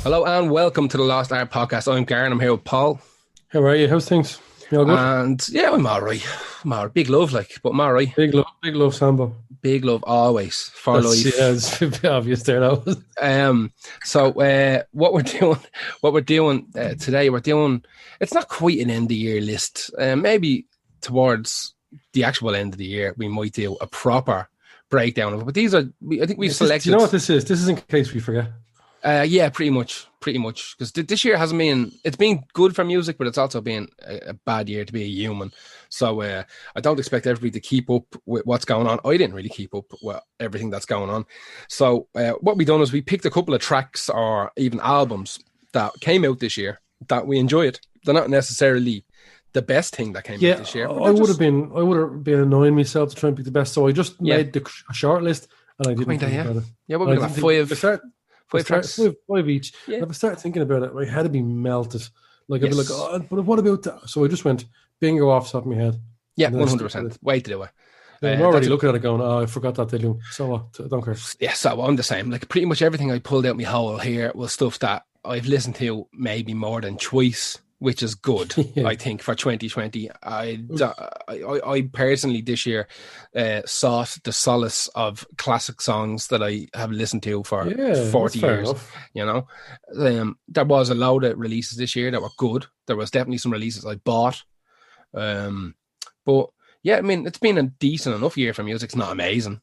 Hello and welcome to the Lost Art Podcast. I'm Garen. I'm here with Paul. How are you? How's things? You all good? And yeah, I'm all right. Big love, but I'm all right. Big love, Sambo. Big love always for life. Yeah, it's a bit obvious there now. So what we're doing today, it's not quite an end of the year list. Maybe towards the actual end of the year, we might do a proper breakdown of it. But I think we've selected. Do you know what this is? This is in case we forget. Yeah, pretty much. Because this year hasn't been. It's been good for music, but it's also been a bad year to be a human. So I don't expect everybody to keep up with what's going on. I didn't really keep up with everything that's going on. So what we done is we picked a couple of tracks or even albums that came out this year that we enjoyed. They're not necessarily the best thing that came out this year. I would have been annoying myself to try and pick the best. So I just made a short list, and I didn't think about it. Yeah, what we got? Five tracks. Five each. Yeah. If I started thinking about it, my head would be melted. Like I'd be like, oh, but what about that? So I just went bingo off the top of my head. Yeah, 100%. Way to do it. I'm already looking at it going, oh, I forgot that they do. So what? I don't care. Yeah, so I'm the same. Like pretty much everything I pulled out my hole here was stuff that I've listened to maybe more than twice, which is good, I think, for 2020. I personally this year sought the solace of classic songs that I have listened to for 40 years. You know, there was a load of releases this year that were good. There was definitely some releases I bought. But yeah, I mean, it's been a decent enough year for music. It's not amazing,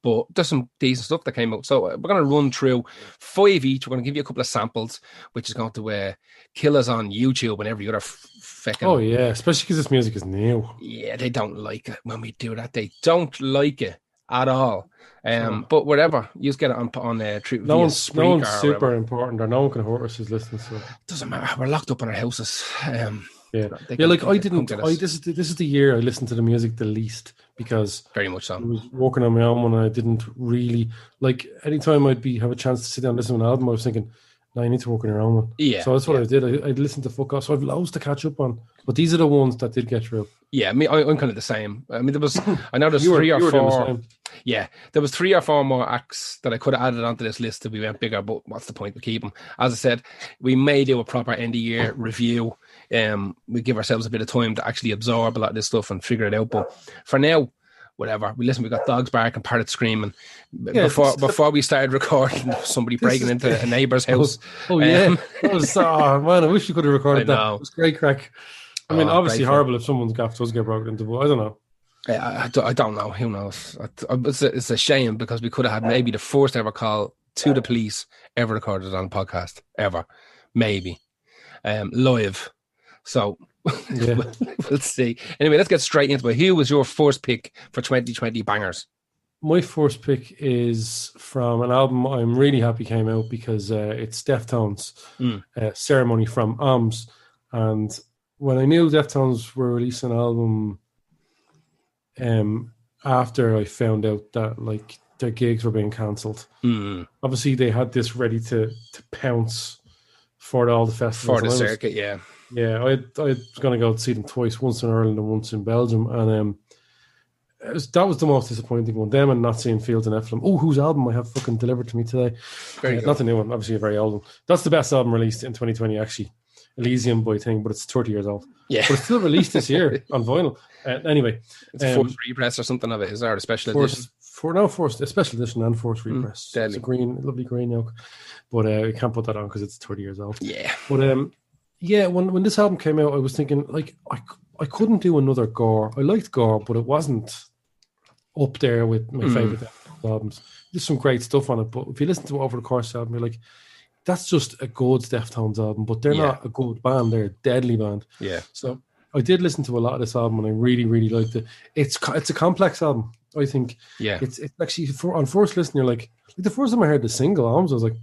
but there's some decent stuff that came out. So we're going to run through 5 each. We're going to give you a couple of samples, which is going to kill us on YouTube and every other fucking... Oh, yeah, especially because this music is new. Yeah, they don't like it when we do that. They don't like it at all. But whatever, you just get it on no one's super important, or no one can hurt us who's listening. So it doesn't matter. We're locked up in our houses. This is the year I listened to the music the least, because very much so. I was working on my own and I didn't really like. Anytime have a chance to sit down and listen to an album, I was thinking, no, you need to work on your own one. Yeah. So that's what I did. I listened to fuck off. So I've loads to catch up on, but these are the ones that did get through. Yeah, I'm kind of the same. I mean, I know there's 3 or 4. Yeah, there was 3 or 4 more acts that I could have added onto this list if we went bigger, but what's the point of keeping them? As I said, we may do a proper end of year review. We give ourselves a bit of time to actually absorb a lot of this stuff and figure it out. But for now, whatever. We got dogs barking, parrots screaming. Before we started recording, somebody breaking into a neighbour's house. That was, man, I wish you could have recorded that. It was great crack. I mean, obviously horrible if someone's gaff does get broken into, but I don't know. I don't know. Who knows? It's a shame, because we could have had maybe the first ever call to the police ever recorded on a podcast, ever. Maybe. Live. So we'll see. Anyway, let's get straight into it. Who was your first pick for 2020 bangers? My first pick is from an album I'm really happy came out, because it's Deftones, Ceremony from OMS. And when I knew Deftones were releasing an album, after I found out that like their gigs were being cancelled, obviously they had this ready to pounce for all the festivals. For the circuit, yeah. Yeah, I was going to go see them twice, once in Ireland and once in Belgium, and that was the most disappointing one. Them and not seeing Fields and Ephraim. Oh, whose album I have fucking delivered to me today? Not the new one, obviously a very old one. That's the best album released in 2020, actually. Elysium Boy thing, but it's 30 years old. Yeah, but it's still released this year on vinyl. Anyway, it's a fourth repress or something of it. Is there a special edition? A special edition and fourth repress. Deadly. It's a lovely green yoke, but we can't put that on because it's 30 years old. Yeah, but when this album came out, I was thinking like I couldn't do another Gore. I liked Gore, but it wasn't up there with my favorite albums. There's some great stuff on it, but if you listen to it over the course of the album, you're like, that's just a good Deftones album, but they're not a good band. They're a deadly band. Yeah. So I did listen to a lot of this album, and I really, really liked it. It's a complex album, I think. Yeah. It's actually, on first listen, you're like the first time I heard the single albums, I was like,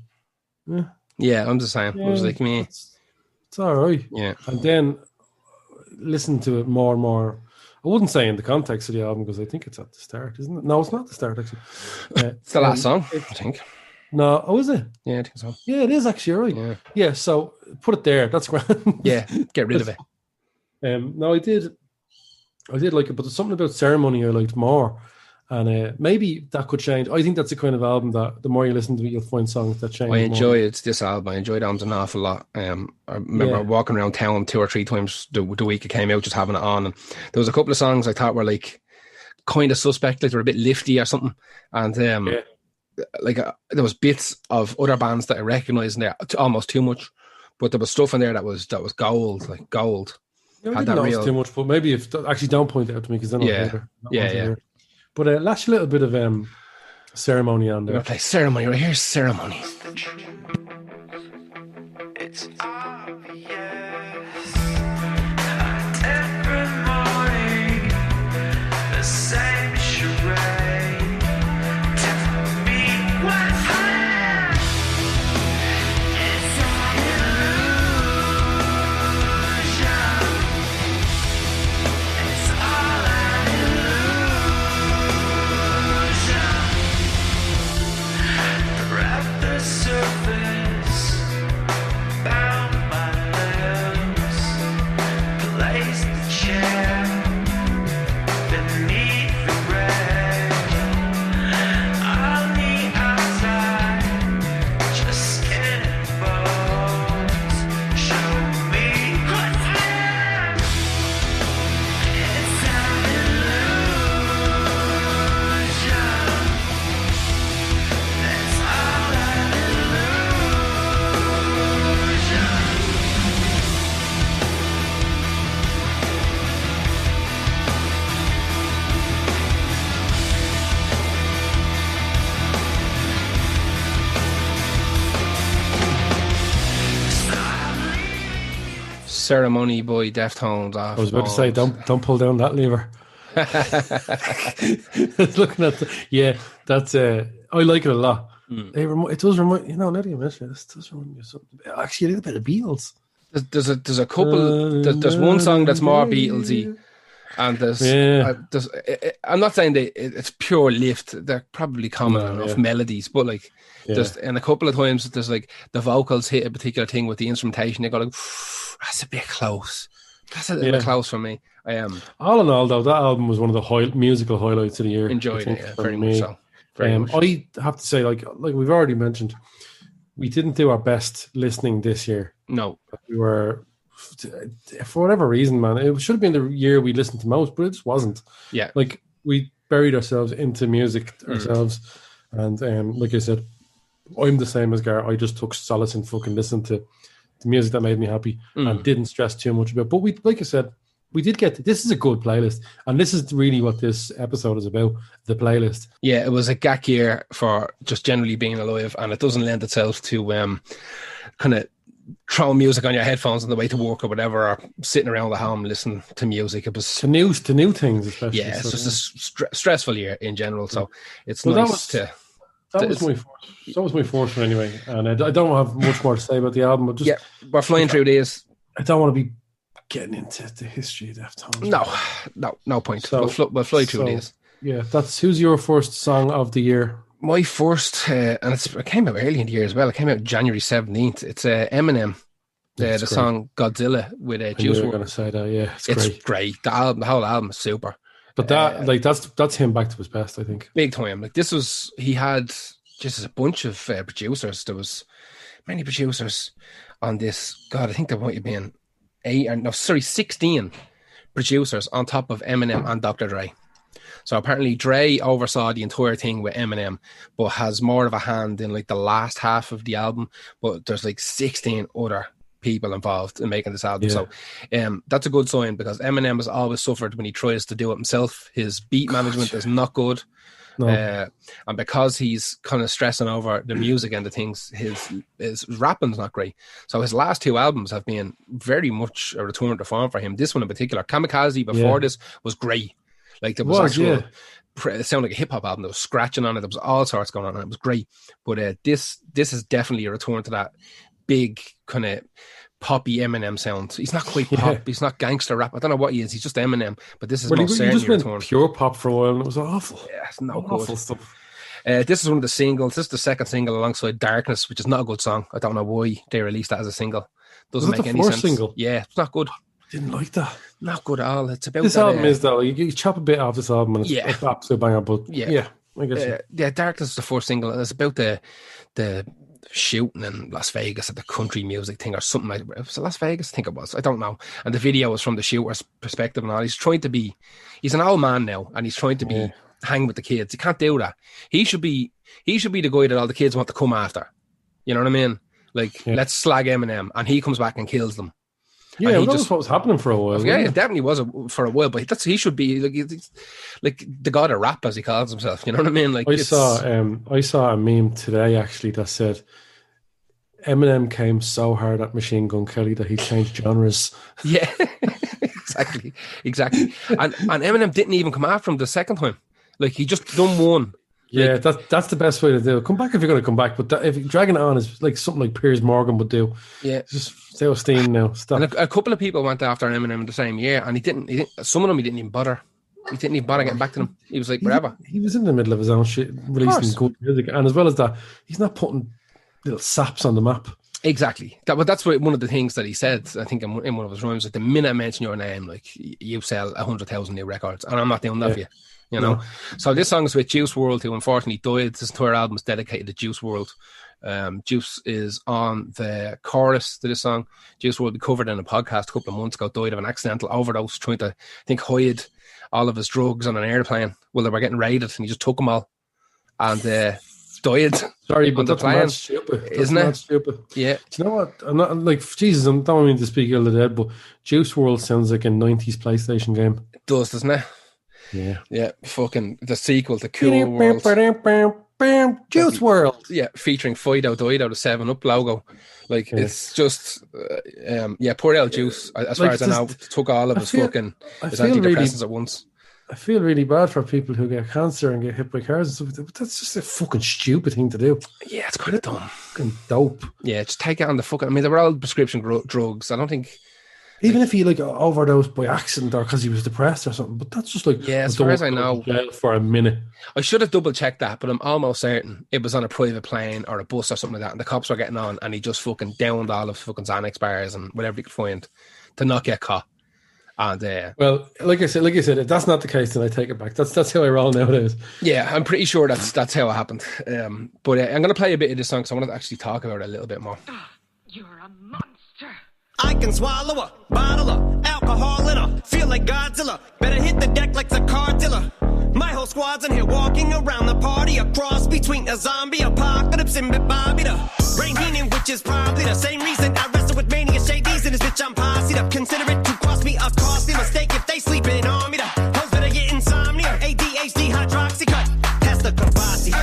yeah, I'm the same. I was like, me. It's all right. Yeah. And then listen to it more and more. I wouldn't say in the context of the album, because I think it's at the start, isn't it? No, it's not the start, actually. It's the last song, I think. No, is it? Yeah, I think so. Yeah, it is actually, right. Yeah, so put it there. That's grand. Yeah, get rid of it. No, I did like it, but there's something about Ceremony I liked more. And maybe that could change. I think that's the kind of album that the more you listen to it, you'll find songs that change. I enjoyed this album. I enjoyed albums an awful lot. I remember walking around town 2 or 3 times the week it came out, just having it on. And there was a couple of songs I thought were like kind of suspect, like they were a bit lifty or something. And like there was bits of other bands that I recognised in there, almost too much. But there was stuff in there that was gold, like gold. Yeah, I didn't notice too much, but maybe if actually don't point it out to me because then yeah. But lash a little bit of Ceremony on there. We're gonna play Ceremony right here. Ceremony. It's obvious. Every morning, the same charade. Tell me what's there. It's all illusion. It's all an illusion. Wrap the surface. Bound my lips, place the chair beneath the rain. On the outside, just skin and bones. Show me what's there. It's an illusion. It's all an Ceremony by Deftones. I was about to say, don't pull down that lever. Looking at that's I like it a lot. It does remind now that you mention it, this does remind me of something. Actually, a little bit of Beatles. There's a couple. There's one song that's more Beatlesy, and there's I'm not saying that it's pure lift. They're probably common enough melodies, but like just and a couple of times there's like the vocals hit a particular thing with the instrumentation. They go like, that's a bit close. That's a bit close for me. I am. All in all, though, that album was one of the musical highlights of the year. Enjoyed it very much so. I have to say, like we've already mentioned, we didn't do our best listening this year. No, we were, for whatever reason, man. It should have been the year we listened to most, but it just wasn't. Yeah, like we buried ourselves into music ourselves, and like I said, I'm the same as Gar. I just took solace in fucking listening to the music that made me happy and didn't stress too much about. But we, like I said, we did this is a good playlist, and this is really what this episode is about, the playlist. Yeah, it was a gack year for just generally being alive, and it doesn't lend itself to kind of throwing music on your headphones on the way to work or whatever, or sitting around the home listening to music. It was to new things, especially. Yeah, it's just a stressful year in general, so it's nice to... That was my first one anyway, and I don't have much more to say about the album. But just, we're flying through these. I don't want to be getting into the history of Deftones. No point. So, we'll fly through these. Yeah, who's your first song of the year? My first, and it came out early in the year as well. It came out January 17th. It's Eminem. The song Godzilla with Juice WRLD. Going to say that, yeah, it's great. The whole album is super. But that's him back to his best, I think. Big time. Like he had just a bunch of producers. There was many producers on this. God, I think there might have been 16 producers on top of Eminem and Dr. Dre. So apparently Dre oversaw the entire thing with Eminem, but has more of a hand in like the last half of the album. But there's like 16 other people involved in making this album. So that's a good sign, because Eminem has always suffered when he tries to do it himself. His beat management is not good. No. And because he's kind of stressing over the music and the things, his rapping's not great. So his last 2 albums have been very much a return to form for him. This one in particular, Kamikaze before this was great. Like there was it sounded like a hip hop album. There was scratching on it. There was all sorts going on, and it was great. But this is definitely a return to that big kind of poppy Eminem sound. He's not quite pop. He's not gangster rap. I don't know what he is. He's just Eminem. But this is most certainly just went pure pop for a while, and it was awful. Yeah, it's not awful stuff. This is one of the singles. This is the second single alongside Darkness, which is not a good song. I don't know why they released that as a single. Doesn't make any sense. Single? Yeah, it's not good. Didn't like that. Not good at all. It's about This that, album is though. You chop a bit off this album, and it's Yeah. an absolute banger. But Yeah. I guess Darkness is the first single, and it's about the shooting in Las Vegas at the country music thing or something like that. Was it Las Vegas? I think it was. I don't know. And the video was from the shooter's perspective and all. He's an old man now, and he's trying to hang with the kids. He can't do that. He should be the guy that all the kids want to come after. You know what I mean? Like, let's slag Eminem, and he comes back and kills them. yeah. And Well, he that just- was what was happening for a while. Yeah, wasn't it definitely was for a while, but he should be like the god of rap, as he calls himself. You know what I mean? Like, I saw a meme today actually that said Eminem came so hard at Machine Gun Kelly that he changed genres. yeah, exactly. And Eminem didn't even come after him the second time. Like, he just done one. Yeah, that's the best way to do it. Come back if you're going to come back, but if dragging it on is like something like Piers Morgan would do. Yeah. Just stay with steam now. Stop. And a couple of people went after Eminem in the same year, and he didn't. Some of them he didn't even bother. He didn't even bother getting back to them. He was like, whatever. He was in the middle of his own shit, releasing good music, and as well as that, he's not putting little saps on the map. Exactly. But that's one of the things that he said, I think, in one of his rhymes. Like, the minute I mention your name, like, you sell 100,000 new records, and I'm not doing that for you. You know, so this song is with Juice WRLD, who unfortunately died. This entire album is dedicated to Juice WRLD. Juice is on the chorus to this song. Juice WRLD, we covered in a podcast a couple of months ago, died of an accidental overdose, trying to, I think, hide all of his drugs on an airplane while they were getting raided, and he just took them all and died. Sorry, on but the that's plane. mad stupid. That's Isn't it? mad stupid. Yeah. Do you know what? I'm not like Jesus. I don't mean to speak ill of the dead, but Juice WRLD sounds like a '90s PlayStation game. It does, doesn't it? Yeah. Yeah, fucking the sequel to Cool World. Juice WRLD. Yeah, featuring Fido Dido, the 7-Up logo. Like, it's just, poor El Juice, as far Like, as I know, took all of his feel antidepressants at once. I feel really bad for people who get cancer and get hit by cars and stuff. But that's just a fucking stupid thing to do. Yeah, it's kind of dumb. Fucking dope. Yeah, just take it on the fucking. I mean, they were all prescription drugs. I don't think. Even if he like overdosed by accident or because he was depressed or something, but that's just like As far as I know, jail for a minute. I should have double checked that, but I'm almost certain it was on a private plane or a bus or something like that, and the cops were getting on, and he just fucking downed all of fucking Xanax bars and whatever he could find to not get caught. And well, like I said, if that's not the case, then I take it back. That's how I roll nowadays. yeah, I'm pretty sure that's how it happened. But I'm going to play a bit of this song because I want to actually talk about it a little bit more. You're a monster. I can swallow a bottle of alcohol in her. Feel like Godzilla. Better hit the deck like the car dealer. My whole squad's in here walking around the party. A cross between a zombie apocalypse and Bobby the Rain Heenan, which is probably the same reason I wrestle with mania shades in this bitch. I'm posse up. Consider it to cost me a costly mistake if they sleeping on me. The hoes better get insomnia. ADHD hydroxy cut. Pass the Kavasi.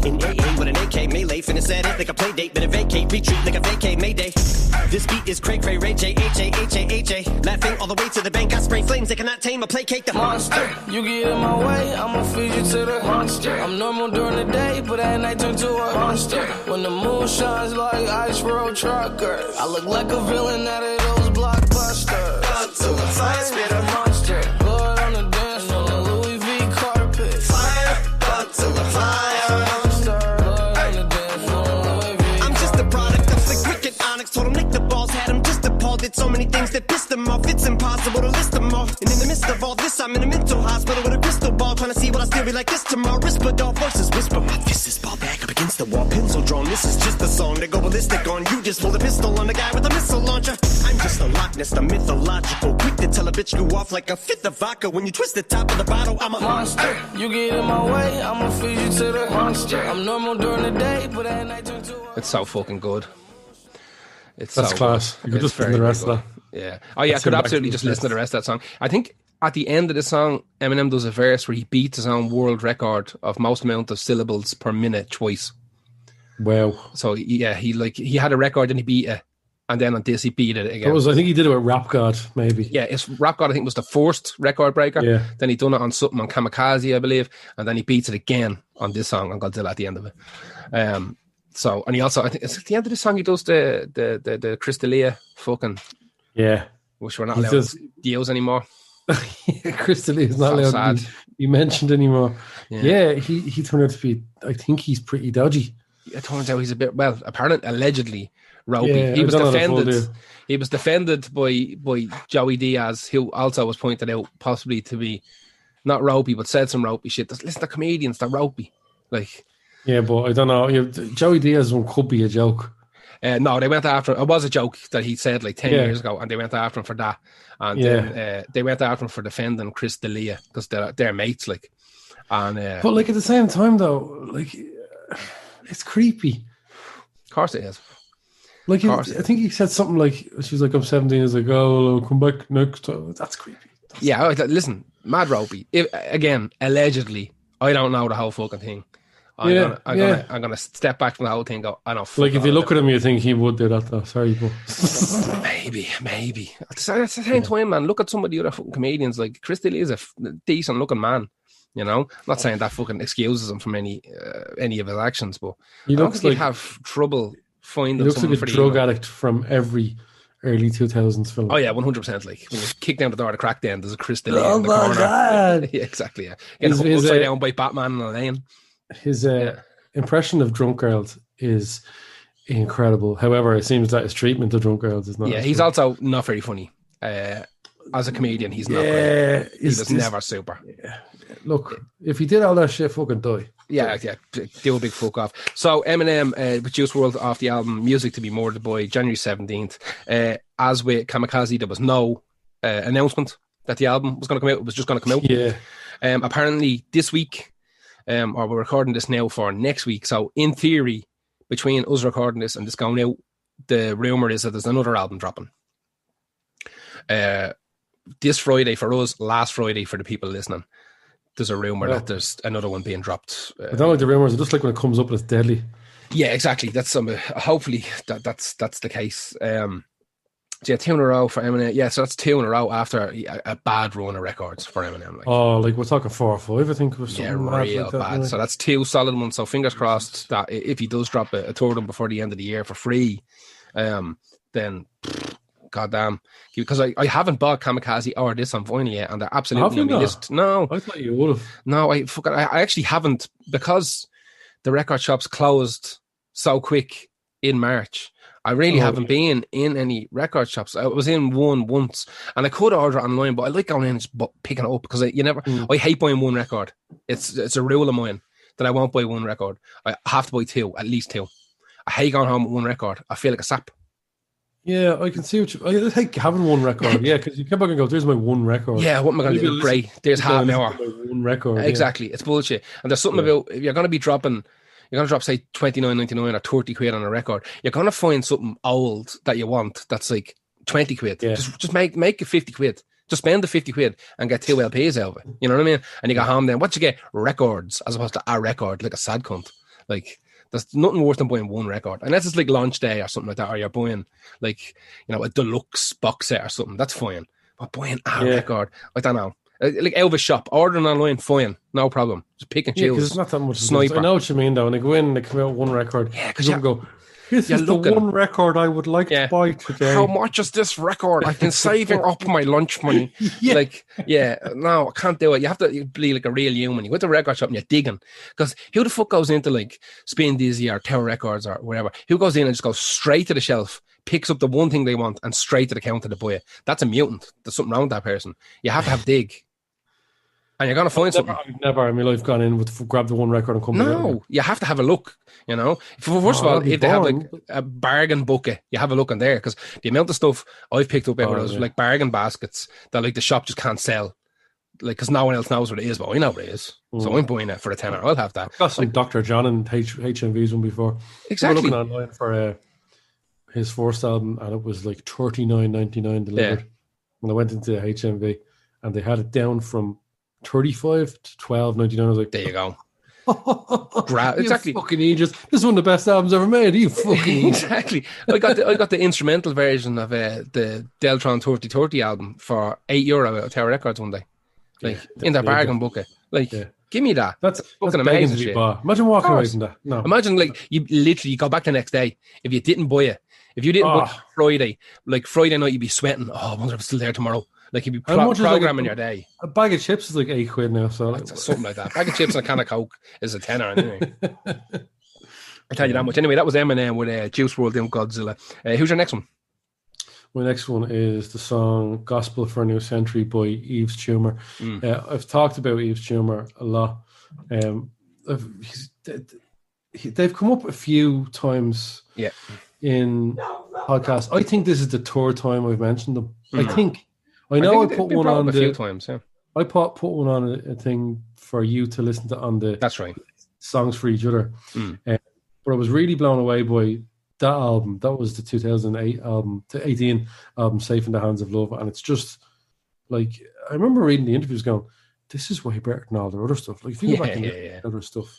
In AA with an AK melee, finna set it like a play date, better vacate, retreat like a vacay Mayday. This beat is cray cray, Ray J, H-A, laughing all the way to the bank. I spray flames, they cannot tame or placate the monster. You get in my way, I'ma feed you to the monster. I'm normal during the day, but at night turn to a monster. When the moon shines like ice road truckers, I look like a villain out of those blockbusters. Gun to the fire, spit a Monster, blood on the dance floor, Louis V carpet. fire, gun to the fire. Blood on the dance floor, Louis V. I'm just a product of the cricket onyx. Told him Nick the balls had him just appalled. Did so many things that pissed him off. It's impossible to list them all. And in the midst of all this, I'm in a mental hospital with a crystal ball, trying to see what I still be like this tomorrow. Risperdal voices whisper. My fist is ball back up against the wall, pencil drawn. This is just a song to go ballistic on. You just pulled a pistol on the guy with a missile launcher. I'm just a Loch Ness, the mythological. Quick to tell a bitch you off like a fifth of vodka. When you twist the top of the bottle, I'm a Monster, you get in my way, I'ma feed you to the monster. I'm normal during the day, but at night turn to a It's so fucking good. That's so class. good. You could It's just listen to very, the rest very of that. good. Yeah. Oh yeah, I That's could him back absolutely to just the listen to the best. rest of that song. I think at the end of the song, Eminem does a verse where he beats his own world record of most amount of syllables per minute twice. Wow. So yeah, he had a record and he beat it, and then on this he beat it again. I think he did it with Rap God, maybe. Yeah, it's Rap God, I think, was the first record breaker. Yeah. Then he done it on something on Kamikaze, I believe, and then he beats it again on this song on Godzilla at the end of it. So, and he also, I think it's at the end of the song he does the Crystalia fucking, Yeah. which we're not He allowed does- to use anymore. Crystal is not So allowed sad. to be mentioned anymore. Yeah. Yeah, he turned out to be, I think he's pretty dodgy. it turns out he's a bit, well, apparently, allegedly ropey. Yeah, He was I don't know the full defended. deal. He was defended by Joey Diaz, who also was pointed out possibly to be not ropey, but said some ropey shit. Listen, the comedians, they're ropey. Like, Yeah, but I don't know. Joey Diaz one could be a joke. no, they went after him. It was a joke that he said like 10 Yeah. years ago, and they went after him for that. And Yeah. then they went after him for defending Chris D'Elia because they're mates, like. And But like at the same time, though, like it's creepy. of course it is. Like Of course. I think he said something like, "She's like, I'm 17." He's like, "Oh, I'll come back next time." That's creepy. Yeah, listen, mad ropey. Again, allegedly, I don't know the whole fucking thing. I'm gonna step back from the whole thing. And go, I don't. Like if you look at him, you think he would do that. Though. Sorry, but maybe. At the same time, man, look at some of the other fucking comedians. Like Chris D'Elia is a decent looking man. You know, I'm not saying that fucking excuses him from any of his actions, but he I don't looks think like he'd have trouble he finding looks like someone a for the drug email. addict from every early 2000s film. Oh yeah, 100%. Like when you kick down the door of the crack den, there's a Chris D'Elia Oh in the my corner. God. Yeah, exactly. Yeah, getting His, upside down by Batman in a lane. his impression of drunk girls is incredible. However, it seems that his treatment of drunk girls is not. Yeah, as he's good. also not very funny. As a comedian, he's not great. Yeah, He was never super. Look, if he did all that shit, fucking die. Yeah, do a big fuck off. So Eminem with Juice WRLD off the album Music to Be Murdered By, January 17th. As with Kamikaze, there was no announcement that the album was going to come out. It was just going to come out. Yeah, Apparently this week, or we're recording this now for next week. So in theory, between us recording this and this going out, the rumor is that there's another album dropping. This Friday for us, last Friday for the people listening. There's a rumor that there's another one being dropped. I don't like the rumors. I just like when it comes up and it's deadly. Yeah, exactly. That's hopefully that's the case. Yeah, 2 in a row for Eminem. Yeah, so that's 2 in a row after a bad run of records for Eminem. Like, Oh, like we're talking 4 or 5. I think it was yeah, something mad real like that, bad. like. So that's 2 solid ones. So fingers crossed that if he does drop a third one before the end of the year for free, then goddamn, because I haven't bought Kamikaze or this on vinyl yet, and they're absolutely on my not? list. No, I thought you would have. no, I actually haven't, because the record shops closed so quick in March. I really haven't been in any record shops. I was in one once, and I could order it online, but I like going in and just picking it up because I hate buying one record. It's a rule of mine that I won't buy one record. I have to buy 2, at least 2. I hate going home with one record. I feel like a sap. Yeah, I can see what you. I hate having one record. Yeah, because you come back and go, "There's my one record." Yeah, what am I going to do? Great. There's half an hour. One record. Exactly. It's bullshit. And there's something about, if you're going to be dropping, you're going to drop, say, $29.99 or 30 quid on a record, you're going to find something old that you want that's like 20 quid. Yeah. Just make it 50 quid. Just spend the 50 quid and get 2 LPs out of it. You know what I mean? And you go home then, what you get? Records, as opposed to a record, like a sad cunt. Like, there's nothing worse than buying one record. Unless it's like launch day or something like that, or you're buying like, a deluxe box set or something, that's fine. But buying a record, I don't know. Like Elvis shop, ordering online, fine, no problem. Just pick and choose. Yeah, because it's not that much. Sniper. I know what you mean, though. And they go in and they come out with one record. Yeah, because you go, this is the one record I would like to buy today. How much is this record? I've been saving up my lunch money. No, I can't do it. You have to be like a real human. You go to the record shop and you're digging. Because who the fuck goes into like Spin Dizzy or Tower Records or whatever? Who goes in and just goes straight to the shelf, picks up the one thing they want and straight to the counter to buy it? That's a mutant. There's something wrong with that person. You have to have dig. And you're going to find something. I've never in my life gone in with grab the one record and come back. No, you have to have a look, First of all, if they have like a bargain bucket, you have a look in there, because the amount of stuff I've picked up over those like bargain baskets that like the shop just can't sell, like, because no one else knows what it is, but I know what it is. So I'm buying it for a tenner. I'll have that. I've got some Dr. John and HMV's one before. Exactly. We were looking online for his first album, and it was like $39.99 delivered. When I went into HMV, and they had it down from $35 to $12.99. I was like, there you go. Exactly. Fucking Aegis. This is one of the best albums ever made. You fucking exactly. I got the instrumental version of the Deltron 3030 album for €8 at Tower Records one day. Like in their bargain bucket. Like, give me that. That's fucking begging amazing to be shit. bought. Imagine walking away from that. No. Imagine like you literally go back the next day. If you didn't buy it, if you didn't buy it Friday, like Friday night, you'd be sweating. Oh, I wonder if it's still there tomorrow. Like you'd be programming your day. A bag of chips is like £8 now, so something like that. Bag of chips and a can of Coke is a tenner anyway. I tell you that much. Anyway, that was Eminem with Juice WRLD doing Godzilla. Who's your next one? My next one is the song "Gospel for a New Century" by Yves Tumor. I've talked about Yves Tumor a lot. They've come up a few times in podcasts. I think this is the third time I've mentioned them. I know I put one on a few times. Yeah, I put one on a thing for you to listen to on the. That's right. Songs for each other. But I was really blown away by that album. That was the 2008 album, the 18 album, Safe in the Hands of Love. And it's just like, I remember reading the interviews going, this is way better than all their other stuff. Like, if you go back and look at other stuff,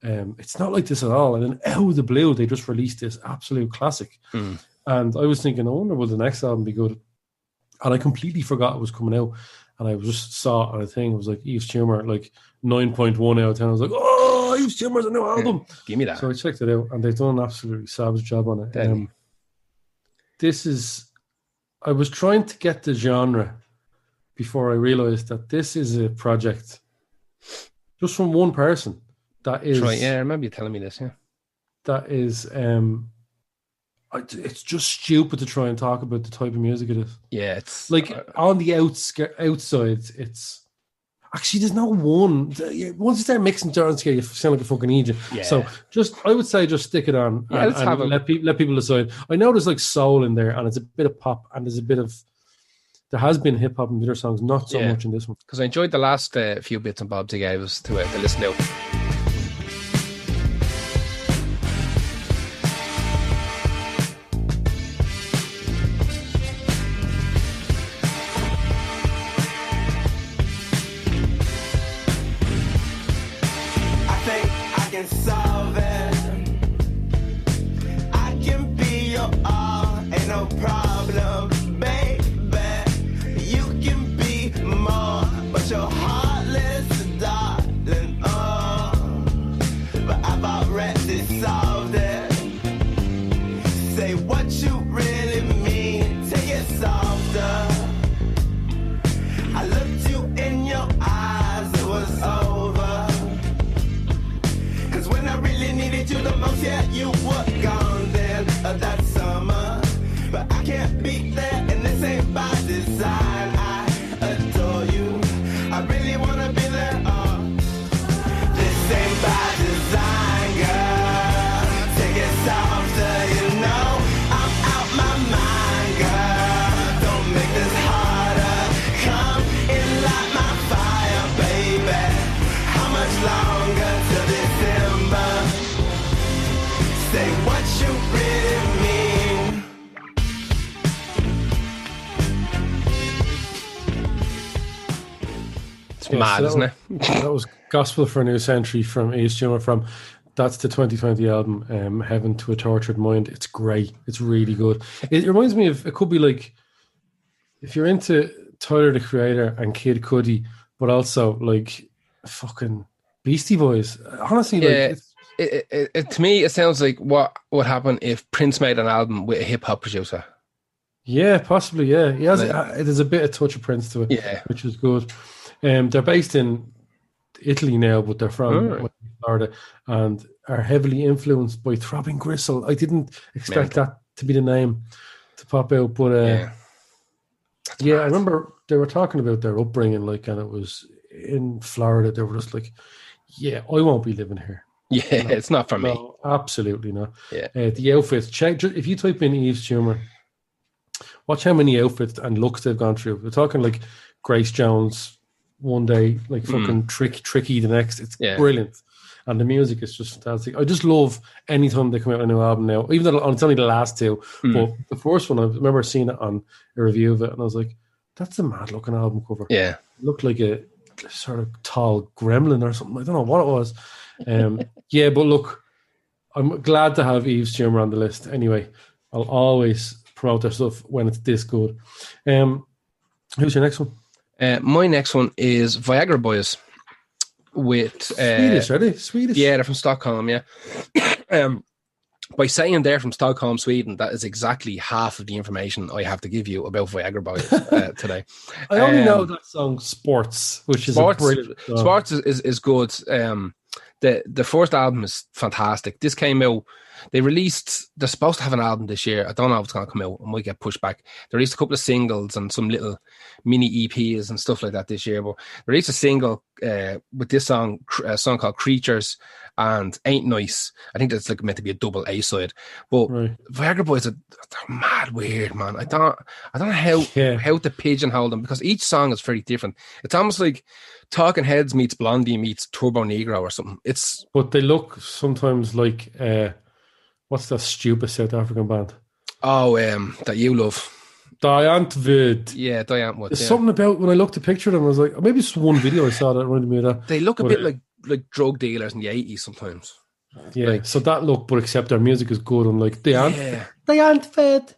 it's not like this at all. And then out of the blue, they just released this absolute classic. And I was thinking, I wonder, will the next album be good? And I completely forgot it was coming out. And I just saw it on a thing. It was like Yves Tumor, like 9.1 out of 10. I was like, oh, Yves Tumor's a new album. Give me that. So I checked it out, and they've done an absolutely savage job on it. I was trying to get the genre before I realized that this is a project just from one person. That is right. Yeah, I remember you telling me this. Yeah, that is. It's just stupid to try and talk about the type of music it is. Yeah, it's like on the outside, it's actually there's no one. Once you start mixing Jordan Scare, you sound like a fucking idiot. Yeah. So I would say just stick it on. Yeah, and let people decide. I know there's like soul in there, and it's a bit of pop, and there has been hip hop in other songs, not so much in this one. Because I enjoyed the last few bits and bobs he gave us to listen to. Mad, isn't it? That was Gospel for a New Century from Yves Tumor. That's the 2020 album, Heaven to a Tortured Mind. It's great. It's really good. It reminds me of, it could be like, if you're into Tyler, the Creator, and Kid Cudi, but also like fucking Beastie Boys. Honestly, yeah, like, to me, it sounds like what would happen if Prince made an album with a hip hop producer. Yeah, possibly. Yeah, he has. There's a bit of touch of Prince to it, which is good. They're based in Italy now, but they're from Florida and are heavily influenced by Throbbing Gristle. I didn't expect that to be the name to pop out, but I remember they were talking about their upbringing, like, and it was in Florida. They were just like, "Yeah, I won't be living here." Yeah, it's not for me. Absolutely not. Yeah, the outfits. Check if you type in Yves Tumor. Watch how many outfits and looks they've gone through. We're talking like Grace Jones one day, like fucking tricky the next. It's brilliant. And the music is just fantastic. I just love anytime they come out with a new album now, even though it's only the last two. But the first one, I remember seeing it on a review of it, and I was like, that's a mad looking album cover. Yeah. It looked like a sort of tall gremlin or something. I don't know what it was. But look, I'm glad to have Yves Tumor on the list. Anyway, I'll always promote their stuff when it's this good. Who's your next one? My next one is Viagra Boys with Swedish, are they? Swedish? Yeah, they're from Stockholm, yeah. By saying they're from Stockholm, Sweden, that is exactly half of the information I have to give you about Viagra Boys today. I only know that song Sports, which is a brilliant song. Sports is good. the first album is fantastic. This came out. They're supposed to have an album this year. I don't know if it's going to come out. It might get pushed back. They released a couple of singles and some little mini EPs and stuff like that this year. But they released a single with this song, a song called Creatures and Ain't Nice. I think that's like meant to be a double A-side. But Viagra Boys they're mad weird, man. I don't know how to pigeonhole them because each song is very different. It's almost like Talking Heads meets Blondie meets Turbo Negro or something. But they look sometimes like what's that stupid South African band? Oh, that you love. Diantwood. Yeah, Diantwood. There's something about when I looked at the picture of them, I was like, maybe it's one video I saw that reminded me of that. They look a bit like drug dealers in the 80s sometimes. Yeah, so that look, but except their music is good. I'm like, Diantwood.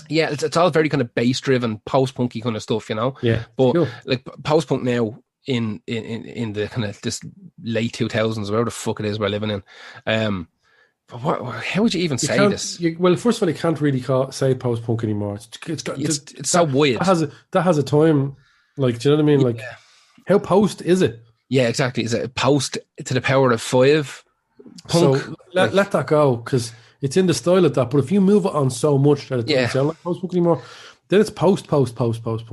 Yeah, it's all very kind of bass driven, post punky kind of stuff, you know. Yeah, but cool. Like post punk now in the kind of this late 2000s, whatever the fuck it is we're living in. How would you even say this? Well, first of all, you can't really say post punk anymore. It's so weird. That has a time. Like, do you know what I mean? Like, how post is it? Yeah, exactly. Is it post to the power of 5? Punk? So let that go because it's in the style of that. But if you move it on so much that it doesn't sound like post punk anymore, then it's post punk.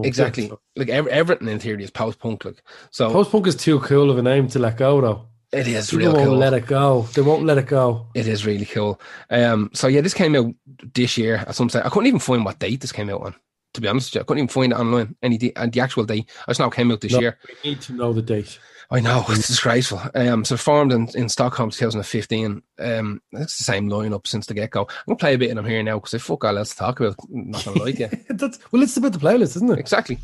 Exactly. So. Like everything in theory is post punk. Like so, post punk is too cool of a name to let go, though. It is People real cool. Let it go. They won't let it go. It is really cool. So yeah, this came out this year at some stage. I couldn't even find what date this came out on. To be honest with you, I couldn't even find it online. And the actual date. I just know it came out this year. We need to know the date. I know, it's disgraceful. So formed in Stockholm 2015. It's the same lineup since the get-go. I'm going to play a bit of them here now because I fuck all else to talk about. I'm not going to lie to you. Well, it's about the playlist, isn't it? Exactly.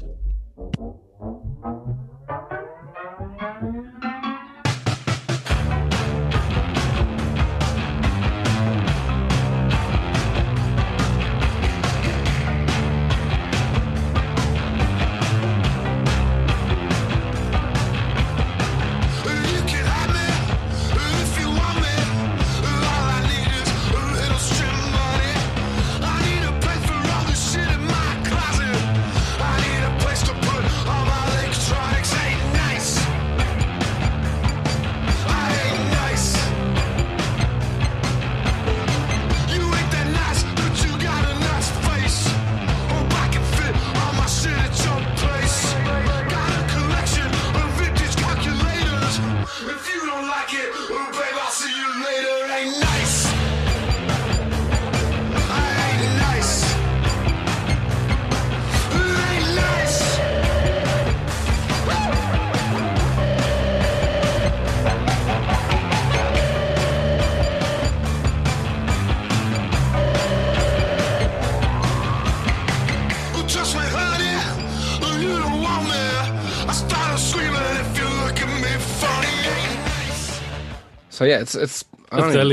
So yeah, it's I don't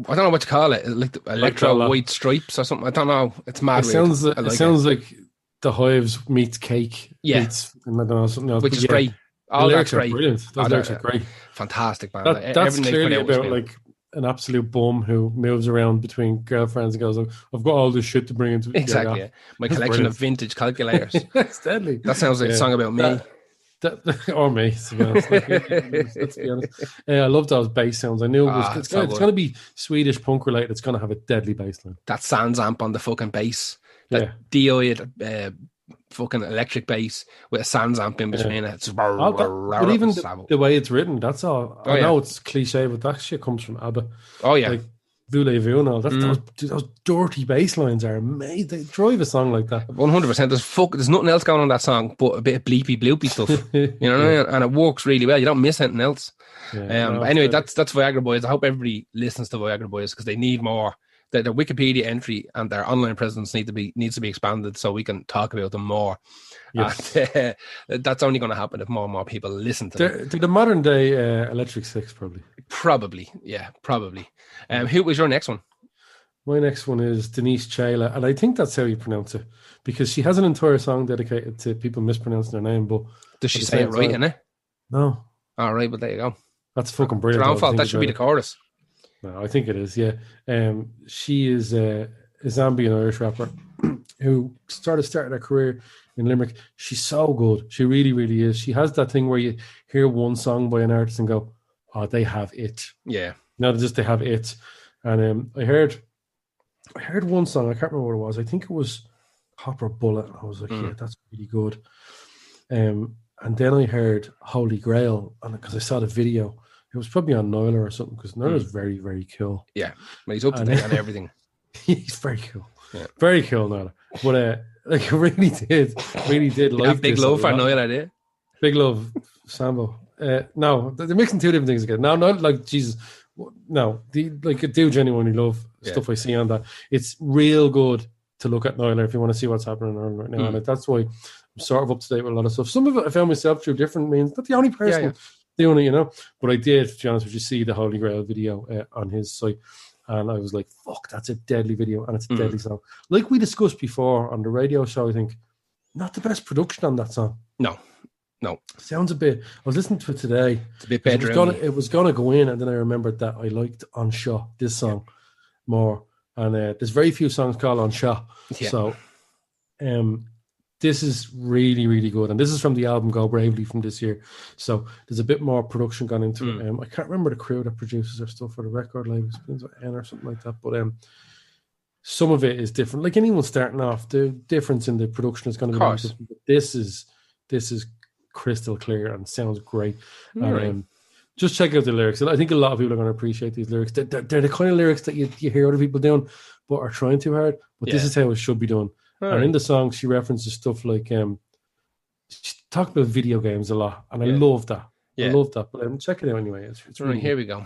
know what to call it. Like electro white stripes or something. I don't know. It's mad. It sounds like the Hives meets Cake. Yeah, meets, I don't know, something else. Which is great. All that's great. Brilliant. Those lyrics are great. Fantastic, man. That's clearly about like an absolute bum who moves around between girlfriends and goes, "I've got all this shit to bring into exactly. Yeah. My collection of vintage calculators." It's deadly. That sounds like a song about me. Or me, to be honest. Let's be honest. I love those bass sounds. I knew it's going to be Swedish punk related. It's going to have a deadly bass line. That Sans amp on the fucking bass. That DI fucking electric bass with a Sans amp in between it. But even the way it's written, that's all. I know it's cliche, but that shit comes from ABBA. Oh, yeah. Like, Voulez-vous and all. Those dirty bass lines are amazing. They drive a song like that. 100%. There's nothing else going on in that song but a bit of bleepy bloopy stuff. You know what I mean? And it works really well. You don't miss anything else. Anyway, that's Viagra Boys. I hope everybody listens to Viagra Boys because they need more. Their Wikipedia entry and their online presence needs to be expanded so we can talk about them more. Yes. And, that's only going to happen if more and more people listen to them. They're the modern day Electric Six, probably. Probably. Who was your next one? My next one is Denise Chaila, and I think that's how you pronounce it because she has an entire song dedicated to people mispronouncing their name. But does she say it right, innit? No. All right, but there you go. That's fucking brilliant. It's your own fault. That should be the chorus. No, I think it is, yeah. She is a Zambian Irish rapper who started her career in Limerick. She's so good. She really, really is. She has that thing where you hear one song by an artist and go, they have it. Yeah. Not just they have it. And I heard one song, I can't remember what it was. I think it was Copper Bullet. I was like, yeah, that's really good. And then I heard Holy Grail, and because I saw the video, it was probably on Nyla or something, because Nyla's very, very cool. Yeah. Well, he's up to date on everything. He's very cool. Yeah. Very cool, Nyla. But like, I really did like big this love a for lot. Noel, I did. Big love, Sambo. No, they're mixing two different things again. No, not like Jesus. No, I do genuinely love stuff I see on that. It's real good to look at Nyla if you want to see what's happening right now. And that's why I'm sort of up to date with a lot of stuff. Some of it I found myself through different means. Not the only person doing it, you know. But I did, to be honest with you, see the Holy Grail video on his site. And I was like, fuck, that's a deadly video. And it's a deadly song. Like we discussed before on the radio show, I think, not the best production on that song. No. Sounds a bit. I was listening to it today. It's a bit better. It was gonna go in, and then I remembered that I liked On Shaw, this song, more. And there's very few songs called On Shaw. Yeah. So this is really, really good. And this is from the album Go Bravely from this year. So there's a bit more production gone into it. I can't remember the crew that produces their stuff for the record label. It begins with N or something like that. But some of it is different. Like anyone starting off, the difference in the production is going to be different. But this is crystal clear and sounds great. And, just check out the lyrics. I think a lot of people are going to appreciate these lyrics. They're the kind of lyrics that you hear other people doing, but are trying too hard. But this is how it should be done. And in the song, she references stuff like she talked about video games a lot, and I love that. I love that. But check it out anyway. It's really Here we go.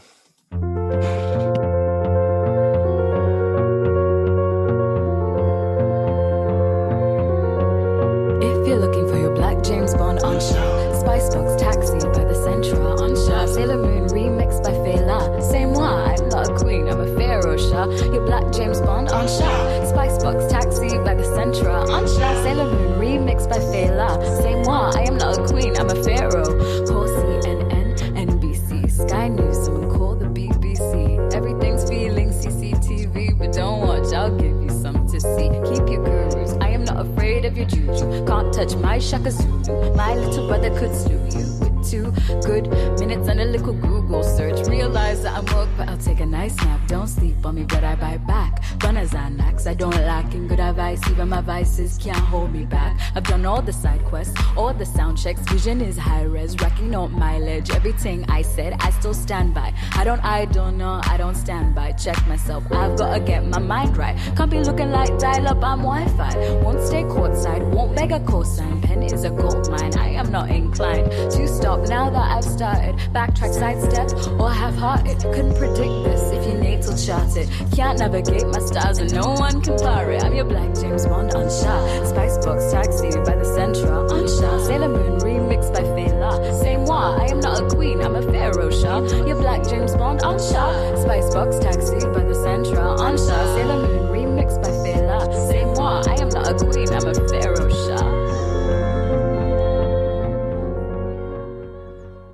If you're looking for your black James Bond on Shaw, Spicebox Taxi by the Centra on Shaw, Sailor Moon remixed by Fela. Say moi, I'm not a queen, I'm a pharaoh Shaw. Your black James Bond on Shaw, Spicebox Taxi by the Centra on Shaw, Sailor Moon remixed by Fela. Say moi, I am not a queen, I'm a pharaoh. Call CNN, NBC, Sky News, someone call the BBC. Everything's feeling CCTV, but don't watch, I'll give you something to see. Keep your gurus, I am not afraid of your juju. Can't touch my Shaka Zulu. My little brother could slew you with 2 good minutes and a little Google search. Realize that I'm woke, but I'll take a nice nap. Don't sleep on me, but I bite back. Run as Xanax, I don't lack in good advice. Even my vices can't hold me back. I've done all the side quests, all the sound checks. Vision is high res, racking up mileage. Everything I said, I still stand by. I don't know, I don't stand by. Check myself, I've gotta get my mind right. Can't be looking like dial up, I'm Wi-Fi. Won't stay courtside, won't beg a cosign. Pen is a gold mine, I am not inclined to stop now that I've started. Backtrack, sidestep, or half-hearted. Couldn't predict this if your natal charted. Can't navigate my stars and no one can bar it. I'm your black James Bond on Shaw. Spicebox Taxi by the Centra on Shaw. Sailor Moon remixed by Fela. Say moi, I am not a queen, I'm a pharaoh Shaw. Your black James Bond on Shaw. Spicebox Taxi by the Centra on Shaw. Sailor Moon remixed by Fela. Say moi, I am not a queen, I'm a pharaoh Shaw.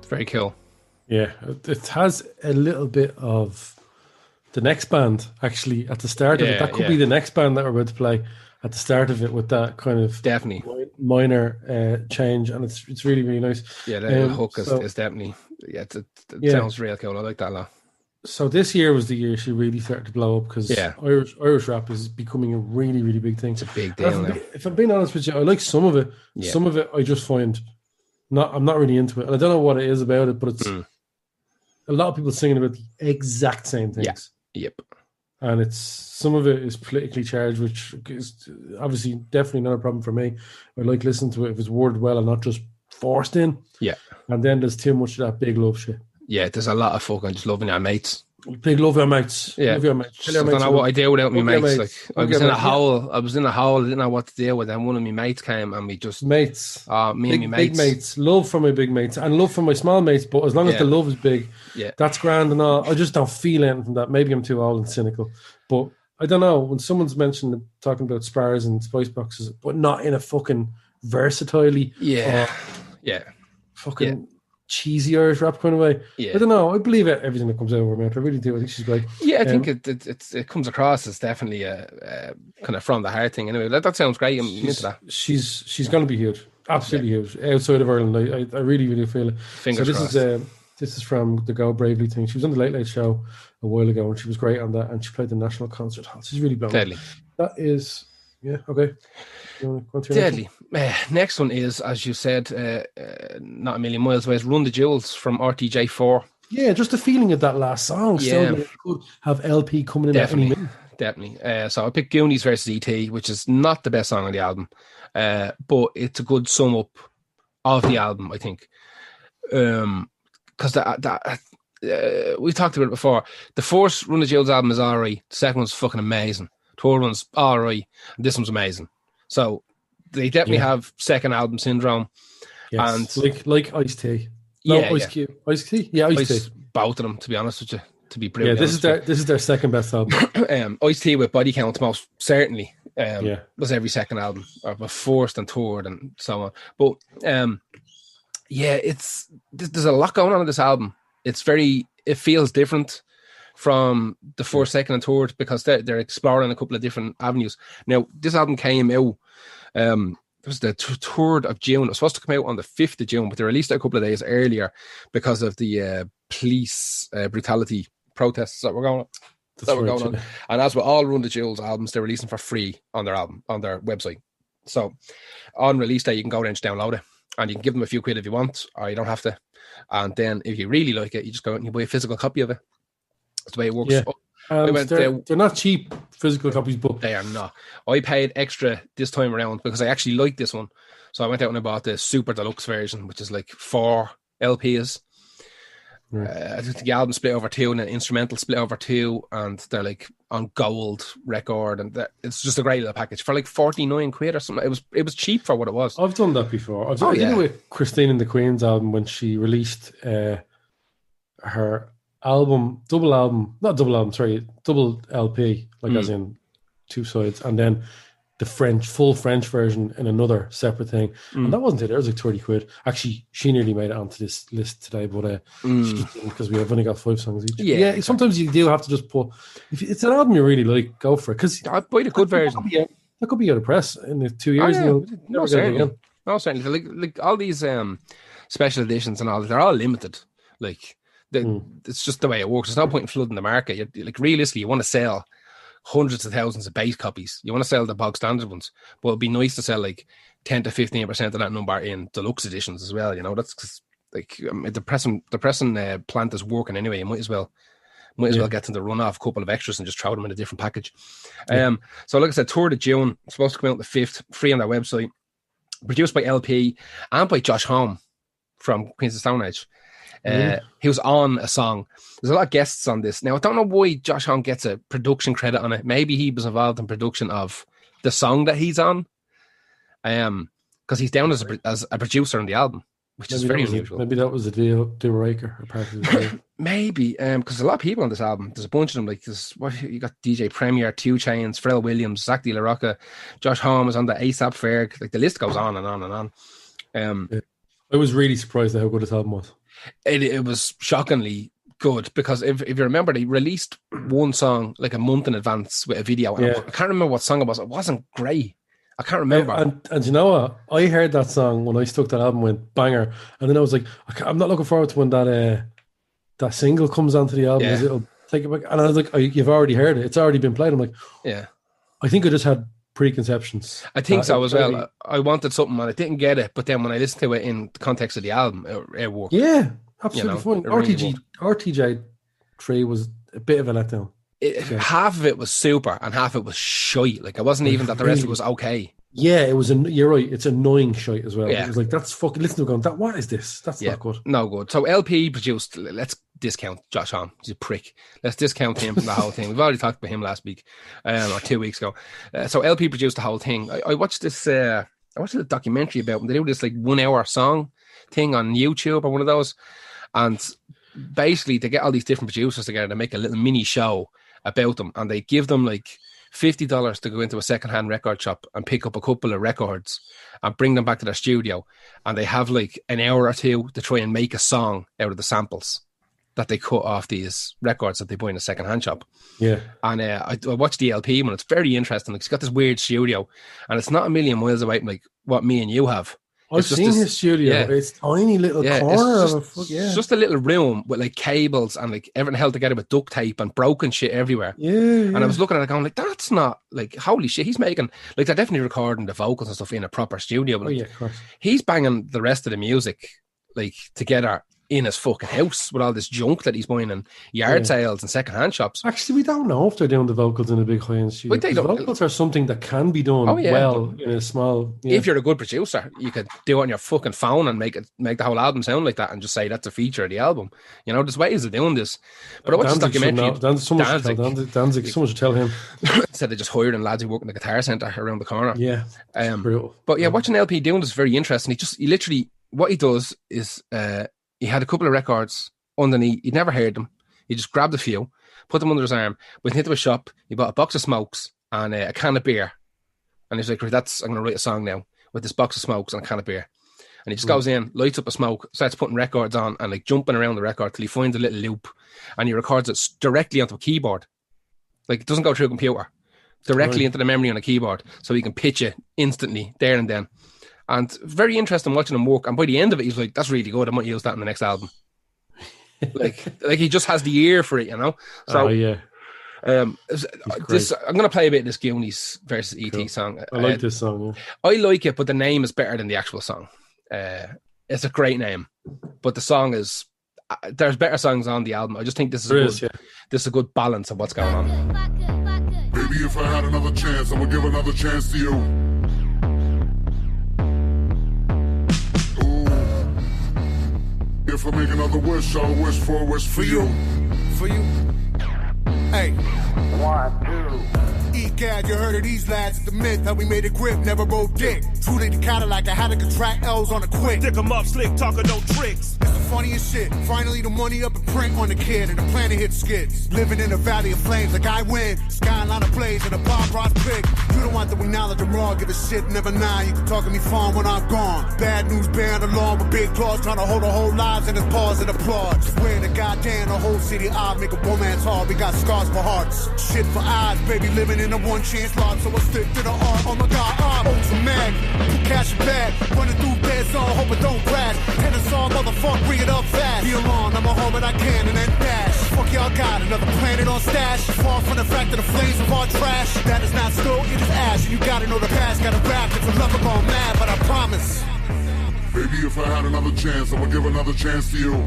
Very cool. Yeah, it has a little bit of the next band actually at the start of it. That could be the next band that we're about to play at the start of it with that kind of Definitely minor change, and it's really, really nice. Yeah, that hook is definitely it sounds real cool. I like that a lot. So this year was the year she really started to blow up because Irish rap is becoming a really, really big thing. It's a big deal now. If I'm being honest with you, I like some of it. Yeah. Some of it I just find I'm not really into it, and I don't know what it is about it, but it's a lot of people singing about the exact same things. Yeah. Yep. And it's some of it is politically charged, which is obviously definitely not a problem for me. I like listening to it if it's worded well and not just forced in. Yeah. And then there's too much of that big love shit. Yeah, there's a lot of fucking just loving our mates. Big love your mates. Yeah. Love your mates. I don't know what I do without my mates. Like I was in a hole. I didn't know what to deal with. And one of my mates came and we just mates. Me and my mates. Big mates. Love for my big mates and love for my small mates. But as long as the love is big, that's grand and all. I just don't feel anything from that. Maybe I'm too old and cynical, but I don't know. When someone's mentioned talking about spars and spice boxes, but not in a fucking versatilely, fucking cheesy Irish rap kind of way. Yeah. I don't know. I believe everything that comes out of her mouth. I really do. I think she's great. Yeah, I think it comes across as definitely a kind of from the heart thing. Anyway, that sounds great. I'm into that. She's going to be huge. Absolutely huge. Outside of Ireland, I really, really feel it. Fingers crossed. This is from the Go Bravely thing. She was on the Late Late Show a while ago, and she was great on that. And she played the National Concert Hall. She's really blown. Deadly. That is, yeah, okay. You wanna go on to your Deadly. Next one is, as you said, not a million miles away, is Run the Jewels from RTJ4. Yeah, just the feeling of that last song. Yeah. So it could have LP coming in at any Definitely. minute. Definitely. So I picked Goonies versus E.T., which is not the best song on the album, but it's a good sum up of the album, I think. Because we talked about it before. The first Run the Jewels album is alright. The second one's fucking amazing. Third one's alright. And this one's amazing. So they definitely have second album syndrome. Yes. And like Ice-T. No, Yeah, Ice Cube. Ice-T? Yeah, Ice-T. both of them, to be honest with you. To be Yeah, brutally this honest is their second best album. Ice-T with Body Count most certainly Yeah. was every second album, or the first and third and so on. But yeah, there's a lot going on in this album. It feels different from the first, second, and third because they're exploring a couple of different avenues. Now, this album came out. It was the 3rd of June. It was supposed to come out on the 5th of June, but they released it a couple of days earlier because of the police brutality protests that were going on. And as with all Run the Jewels albums, they're releasing for free on their website. So on release day, you can go there and just download it, and you can give them a few quid if you want, or you don't have to. And then if you really like it, you just go out and you buy a physical copy of it. That's the way it works. Yeah. They're not cheap physical copies, but they are not. I paid extra this time around because I actually liked this one. So I went out and I bought the Super Deluxe version, which is like 4 LPs. I think the album split over 2 and the instrumental split over 2, and they're like on gold record, and it's just a great little package for like 49 quid or something. It was cheap for what it was. I've done that before. I did it with Christine and the Queen's album when she released her double LP, like as in 2 sides, and then the full French version in another separate thing. And that wasn't it. It was like 30 quid. Actually, she nearly made it onto this list today, but because we have only got 5 songs each. Yeah, exactly. Sometimes you do have to just put, if it's an album you really like, go for it. Because I'd buy the good version. That could be out of press in the 2 years. No, certainly. Like all these special editions and all, they're all limited. Like, it's just the way it works. There's no point in flooding the market. Like, realistically, you want to sell hundreds of thousands of base copies. You want to sell the bog standard ones, but it'd be nice to sell like 10 to 15% of that number in deluxe editions as well. You know, that's cause, like the pressing plant is working anyway. You might as well get them to run off a couple of extras and just throw them in a different package. So like I said, 3rd of June, supposed to come out the 5th, free on their website, produced by LP and by Josh Homme from Queens of Stone Age. He was on a song. There's a lot of guests on this. Now, I don't know why Josh Homme gets a production credit on it. Maybe he was involved in production of the song that he's on. Because he's down as a producer on the album, which is very unusual. Maybe that was a deal breaker or part of the deal. Maybe, because a lot of people on this album, there's a bunch of them. Like, you got DJ Premier, 2 Chainz, Pharrell Williams, Zach De La Rocca, Josh Homme is on the ASAP Ferg. Like, the list goes on and on and on. I was really surprised at how good this album was. It was shockingly good because if you remember, they released one song like a month in advance with a video. And I can't remember what song it was. It wasn't great. I can't remember. And you know what? I heard that song when I stuck that album with banger, and then I was like, I'm not looking forward to when that single comes onto the album. Yeah. It'll take it back. And I was like, you've already heard it. It's already been played. I'm like, yeah. I think I just had preconceptions. I think so as well. I wanted something and I didn't get it, but then when I listened to it in the context of the album, it worked. Yeah, absolutely fine. RTJ 3 was a bit of a letdown. Half of it was super and half of it was shite. Like, it wasn't even that the rest of it was okay. Yeah, it was. You're right. It's annoying shite as well. Yeah. It was like, that's fucking. Listen to going. What is this? That's not good. No good. So LP produced. Let's discount Josh Homme. He's a prick. Let's discount him from the whole thing. We've already talked about him last week, or 2 weeks ago. So LP produced the whole thing. I watched this. I watched a documentary about him. They do this like 1 hour song thing on YouTube or one of those, and basically they get all these different producers together to make a little mini show about them, and they give them like $50 to go into a secondhand record shop and pick up a couple of records and bring them back to their studio, and they have like an hour or two to try and make a song out of the samples that they cut off these records that they buy in a secondhand shop. Yeah. And I watched the LP one. It's very interesting. Like, it's got this weird studio, and it's not a million miles away from like what me and you have I've seen his studio. Yeah. It's tiny little corner of a fuck. It's just a little room with like cables and like everything held together with duct tape and broken shit everywhere. Yeah. And I was looking at it going like, that's not like, holy shit, he's making, like they're definitely recording the vocals and stuff in a proper studio. But of course. he's banging the rest of the music like together in his fucking house with all this junk that he's buying in yard sales and second-hand shops. Actually, we don't know if they're doing the vocals in a big high-end studio. But they don't. Vocals are something that can be done well in a small... Yeah. If you're a good producer, you could do it on your fucking phone and make the whole album sound like that and just say that's a feature of the album. You know, there's ways of doing this. But I watched this documentary. Danzig, someone should tell him. Said they just hiring lads who work in the Guitar Centre around the corner. Yeah. Brutal. But yeah, watching LP doing this is very interesting. He literally, what he does is... he had a couple of records underneath. He'd never heard them. He just grabbed a few, put them under his arm, went into a shop. He bought a box of smokes and a can of beer. And he's like, right, I'm going to write a song now with this box of smokes and a can of beer. And he just goes in, lights up a smoke, starts putting records on and like jumping around the record till he finds a little loop. And he records it directly onto a keyboard. Like it doesn't go through a computer. Directly into the memory on a keyboard. So he can pitch it instantly there and then. And very interesting watching him work. And by the end of it, he's like, that's really good. I might use that in the next album. like he just has the ear for it, you know? So, I'm going to play a bit of this Goonies versus E.T. song. I like this song, yeah. I like it, but the name is better than the actual song. It's a great name. But the song is... there's better songs on the album. I just think this is a good balance of what's going on. Baby, if I had another chance, I would give another chance to you. If I make another wish, I'll wish for a wish for you. For you. Hey. 1, 2. E-Gag, you heard of these lads, the myth, how we made a grip, never rode dick. Truly the Cadillac, I had to contract L's on a quick. Dick 'em up, slick, talking no tricks. It's the funniest shit. Finally the money up and print on the kid and the planet hit skids. Living in a valley of flames like I win. Skyline of blaze and a Bob Ross pick. You don't want to acknowledge I'm wrong, give a shit, never nine. You can talk to me fun when I'm gone. Bad news bearing along with big claws, trying to hold a whole lives in his paws and applause. Swear to goddamn the whole city I make a romance hard. We got scars for hearts. Shit for eyes, baby, living in a one chance lot, so I stick to the art. Oh my god, I'm ultra mag. Cash it back, running through dead zone, hope it don't crash. Hit a song, motherfucker, bring it up fast. Be alone, I'ma hold what I can and then dash. Fuck y'all got another planet on stash. Far from the fact that the flames of our trash. That is not still, it is ash. And you gotta know the past, gotta rap. If love I'm gone mad, but I promise. Baby, if I had another chance, I would give another chance to you.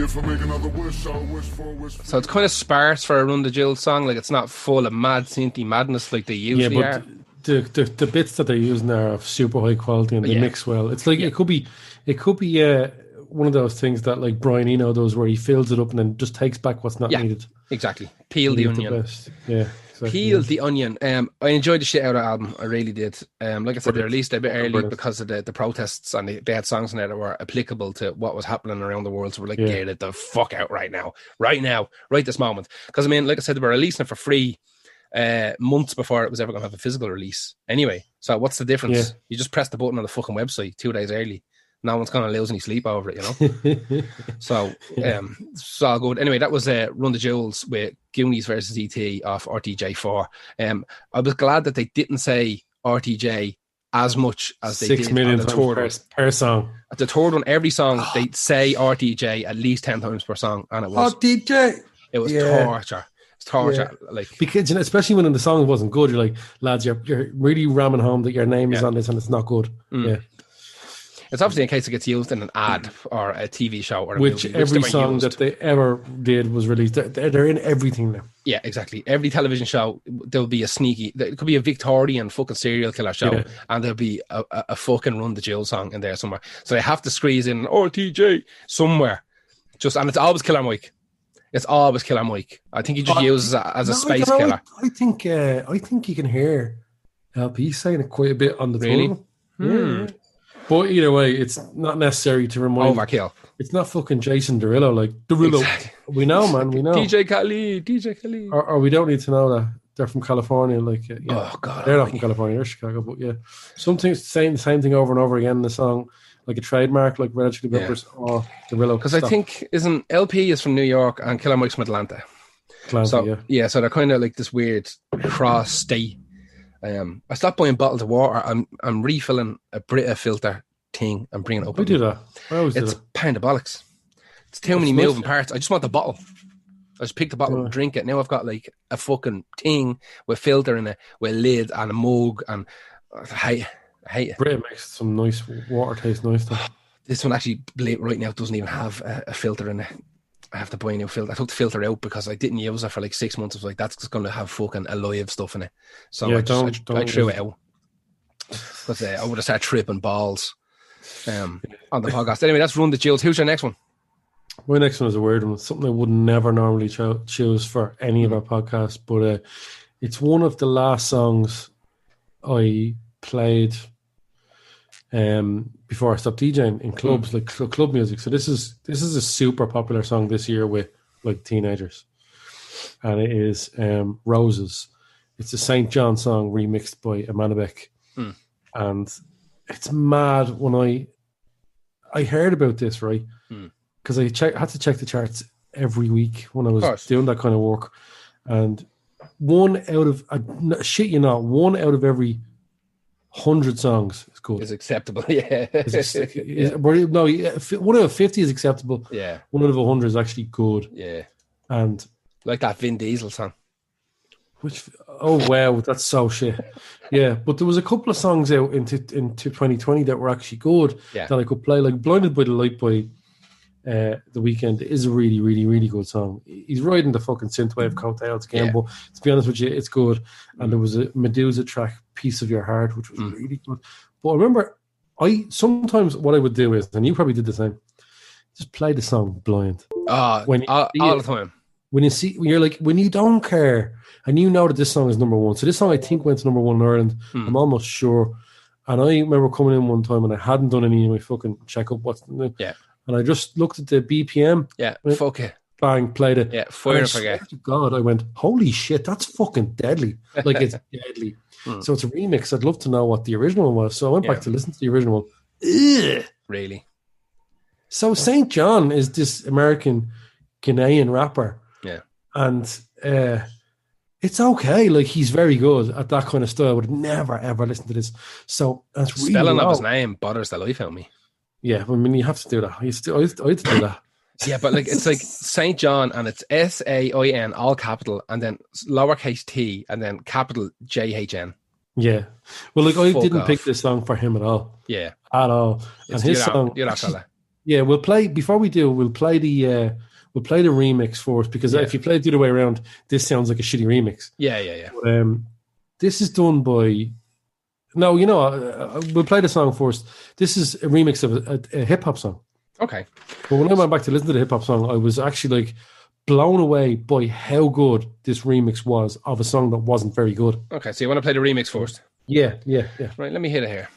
If I make another wish, I'll wish for a wish for So it's kind of sparse for a Run the Jewels song. Like it's not full of mad synthy madness like they usually are. The bits that they're using are of super high quality and they mix well. It's like it could be one of those things that like Brian Eno does where he fills it up and then just takes back what's not needed. Exactly. Peel the onion. Peel the onion. I enjoyed the shit out of the album. I really did. Like I said, they released it a bit early because of the protests, and they had songs in there that were applicable to what was happening around the world. So we're like, get it the fuck out right now, right this moment. Because I mean, like I said, they were releasing it for free months before it was ever going to have a physical release. Anyway, so what's the difference? Yeah. You just press the button on the fucking website 2 days early. No one's going to lose any sleep over it, you know. So it's all good. Anyway, that was Run the Jewels with Goonies versus ET off RTJ4. I was glad that they didn't say RTJ as much as they 6 did million on the third times per song. At the third one, every song they say RTJ at least 10 times per song, and it was RTJ. It was torture. It's torture, like because you know, especially when the song wasn't good, you're like, lads, you're really ramming home that your name is on this and it's not good. Yeah. It's obviously in case it gets used in an ad or a TV show or a which movie, every song that they ever did was released. They're in everything now. Yeah, exactly. Every television show, there'll be a sneaky... It could be a Victorian fucking serial killer show, and there'll be a fucking Run the Jewels song in there somewhere. So they have to squeeze in RTJ somewhere. And it's always Killer Mike. It's always Killer Mike. I think he just uses it as a space killer. I think you can hear LP saying it quite a bit on the Really? Yeah. But either way, it's not necessary to remind. Overkill. It's not fucking Jason Derulo. Like Derulo, Exactly. We know, man. We know. DJ Khaled. Or we don't need to know that they're from California. Like, Oh God, they're not from California. They're Chicago. But yeah, something saying the same thing over and over again in the song, like a trademark, like Red Hot Chili Peppers or Derulo. Because I think LP is from New York and Killer Mike's from Atlanta. Clancy, so they're kind of like this weird cross state. I stopped buying bottles of water. I'm refilling a Brita filter thing and bringing it up. I do that. I always do that. It's a pound of bollocks. It's too many moving parts. I just want the bottle. I just pick the bottle and drink it. Now I've got like a fucking thing with filter in it, with a lid and a mug, and I hate it. Brita makes some nice water taste nice though. This one actually right now doesn't even have a filter in it. I have to buy a new filter. I took the filter out because I didn't use it for like 6 months. I was like, that's just going to have fucking alive stuff in it. So I threw it out. Because I would have started tripping balls on the podcast. Anyway, that's Run the Jewels. Who's your next one? My next one is a weird one. It's something I would never normally choose for any of our podcasts, but it's one of the last songs I played before I stopped DJing in clubs, like club music. So this is a super popular song this year with like teenagers, and it is Roses. It's a St. John song remixed by Amanabek, and it's mad. When I heard about this, right, because I had to check the charts every week when I was doing that kind of work, and one out of every 100 songs is good. Is acceptable, yeah. One out of 50 is acceptable. Yeah. One out of 100 is actually good. Yeah. And like that Vin Diesel song. Oh wow, that's so shit. Yeah, but there was a couple of songs out into 2020 that were actually good that I could play. Like "Blinded by the Light" by The Weeknd is a really, really, really good song. He's riding the fucking synthwave coattails again, but to be honest with you, it's good. And there was a Medusa track, "Piece of Your Heart," which was really good. But I remember, sometimes what I would do is, and you probably did the same, just play the song blind. All the time. When you don't care, and you know that this song is number one. So this song I think went to number one in Ireland. I'm almost sure. And I remember coming in one time and I hadn't done any of my fucking check up what's the and I just looked at the BPM. Yeah, fuck it. Bang, played it. Yeah, fire and forget. God, I went, holy shit, that's fucking deadly. Like, it's deadly. So it's a remix. I'd love to know what the original one was. So I went back to listen to the original one. Ugh. Really? So St. John is this American Ghanaian rapper. Yeah. And it's okay. Like, he's very good at that kind of style. I would never, ever listen to this. So that's really spelling of his name bothers the life out of me. Yeah, I mean, you have to do that. I had to do that. Yeah, but like it's like St. John and it's SAIN, all capital, and then lowercase t, and then capital JHN. Yeah. Well, like I didn't pick this song for him at all. Yeah. At all. And his song. You're that fella. Yeah, we'll play the remix for us, because if you play it the other way around, this sounds like a shitty remix. Yeah. But, this is done by. No, we'll play the song first. This is a remix of a hip hop song. Okay. But when I went back to listen to the hip hop song, I was actually like blown away by how good this remix was of a song that wasn't very good. Okay, so you want to play the remix first? Yeah. Right, let me hit it here.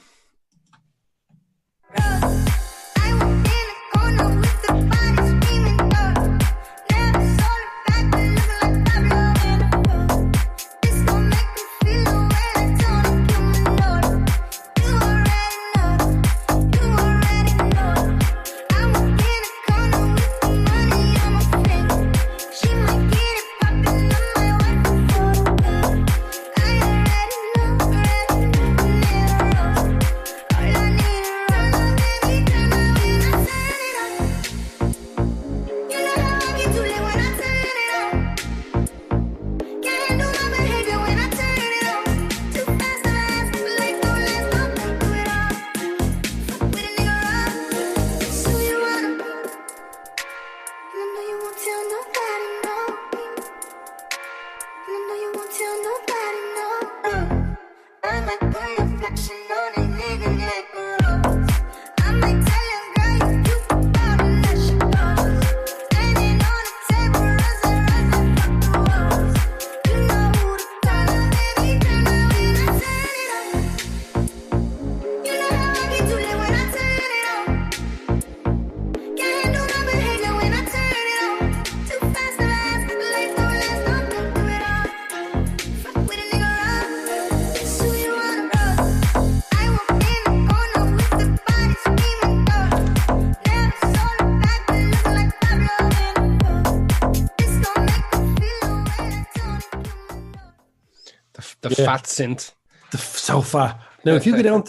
The fat synth. So fat. Now, if you go down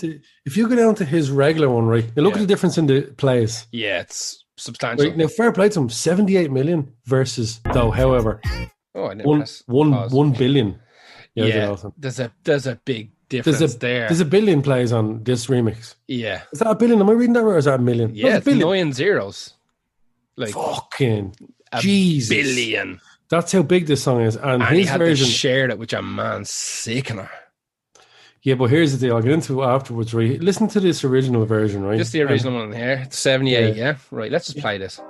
to his regular one, right? Now look at the difference in the plays. Yeah, it's substantial. Right, now, fair play to him. 78 million versus, though, however, I didn't 1 billion. Yeah, there's a big difference there. There's a billion plays on this remix. Yeah. Is that a billion? Am I reading that right, or is that a million? Yeah, it's 9 zeros. Like fucking a Jesus. billion. That's how big this song is. And his he had version to share it with a man sickener. Yeah, but here's the deal. I'll get into it afterwards, right? Listen to this original version, right? Just the original one here. It's 78, yeah? Right, let's just play this. So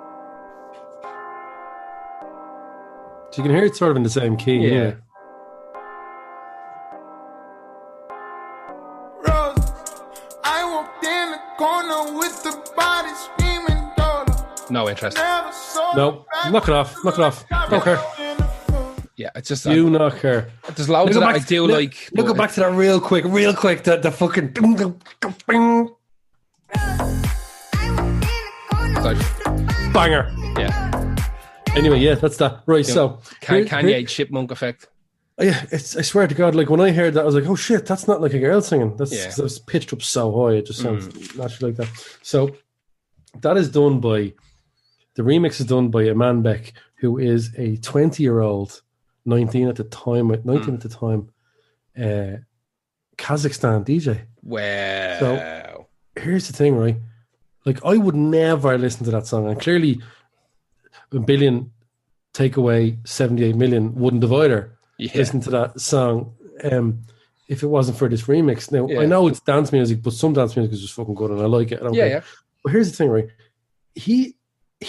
you can hear it sort of in the same key. Yeah. Rose, I walked in the corner with the body screaming daughter. No interest. No, knock it off. Knock it off. Don't care. Yeah, it's just do not care. There's loads of that I do like. Look back to that real quick. The fucking banger. Yeah. Anyway, yeah, that's that. Right, so Kanye chipmunk effect. Yeah, I swear to God, like when I heard that, I was like, oh shit, that's not like a girl singing. That's because it was pitched up so high. It just sounds naturally like that. So that is done by the remix is done by a man Beck, who is a 20-year-old. 19 at the time, Kazakhstan DJ. Wow. So here's the thing, right? Like, I would never listen to that song, and clearly a billion take away 78 million wouldn't divide her. Listen to that song if it wasn't for this remix. Now, I know it's dance music, but some dance music is just fucking good, and I like it. Yeah. But here's the thing, right? He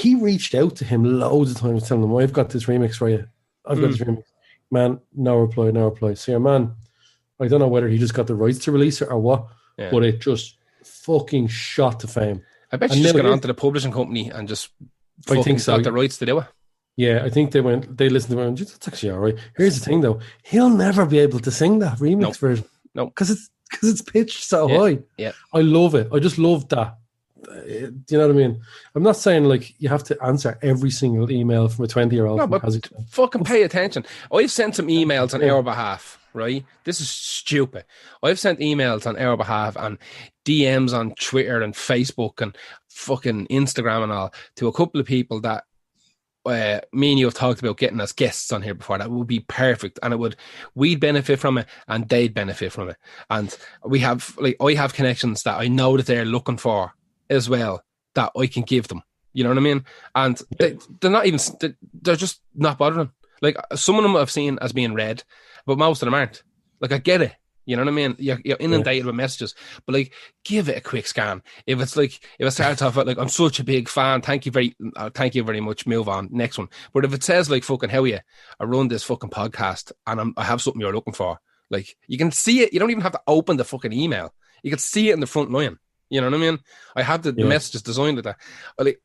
reached out to him loads of times telling him, I've got this remix for you. I've got this remix. Man, no reply. So your man, I don't know whether he just got the rights to release it or what, but it just fucking shot to fame. I bet you just got onto the publishing company and just fucking got the rights to do it. Yeah, I think they listened to it and that's actually all right. Here's the thing though, he'll never be able to sing that remix version. No. Because it's pitched so high. Yeah. I love it. I just love that. Do you know what I mean? I'm not saying like you have to answer every single email from a 20-year-old. No, but fucking pay attention. I've sent some emails on our behalf, right? This is stupid. I've sent emails on our behalf and DMs on Twitter and Facebook and fucking Instagram and all to a couple of people that me and you have talked about getting as guests on here before. That would be perfect, and we'd benefit from it and they'd benefit from it. And we have I have connections that I know that they're looking for as well that I can give them, you know what I mean? And they're not even, they're just not bothering. Like some of them I've seen as being read, but most of them aren't. Like I get it, you know what I mean? You're inundated with messages, but like give it a quick scan. If it starts off like I'm such a big fan, thank you very much, move on, next one. But if it says like fucking how you, I run this fucking podcast and I have something you're looking for, like you can see it. You don't even have to open the fucking email. You can see it in the front line. You know what I mean? I have the messages designed like that.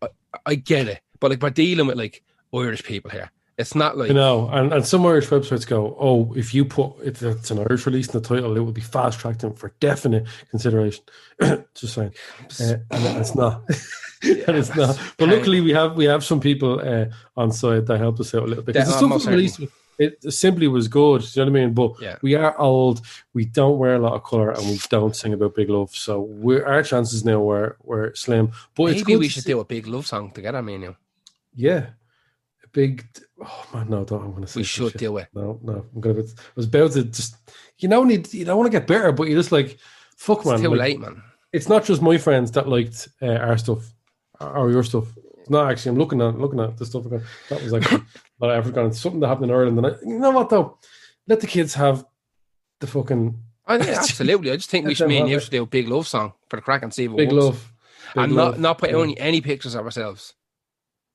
I get it, but like we're dealing with like Irish people here. It's not like and some Irish websites go, oh, if it's an Irish release in the title, it will be fast tracked in for definite consideration. Just saying, and it's not. And it's not. But luckily, we have some people on site that helped us out a little bit. The stuff we released, it simply was good. You know what I mean? But we are old. We don't wear a lot of colour, and we don't sing about big love. So our chances now were slim. But maybe we should do a big love song together, me and you. Yeah, a big. Oh man, no! Don't. I'm going to say we should do it. No. I'm going to. I was about to just. You don't want to get bitter, but you just like, fuck, man. It's too late, man. It's not just my friends that liked our stuff or your stuff. No, actually, I'm looking at the stuff again. That was actually not African. It's something that happened in Ireland. And you know what though? Let the kids have the fucking. Oh, yeah, absolutely. I just think we should should do a big love song for the crack and see if it big works. Love, and not put any pictures of ourselves.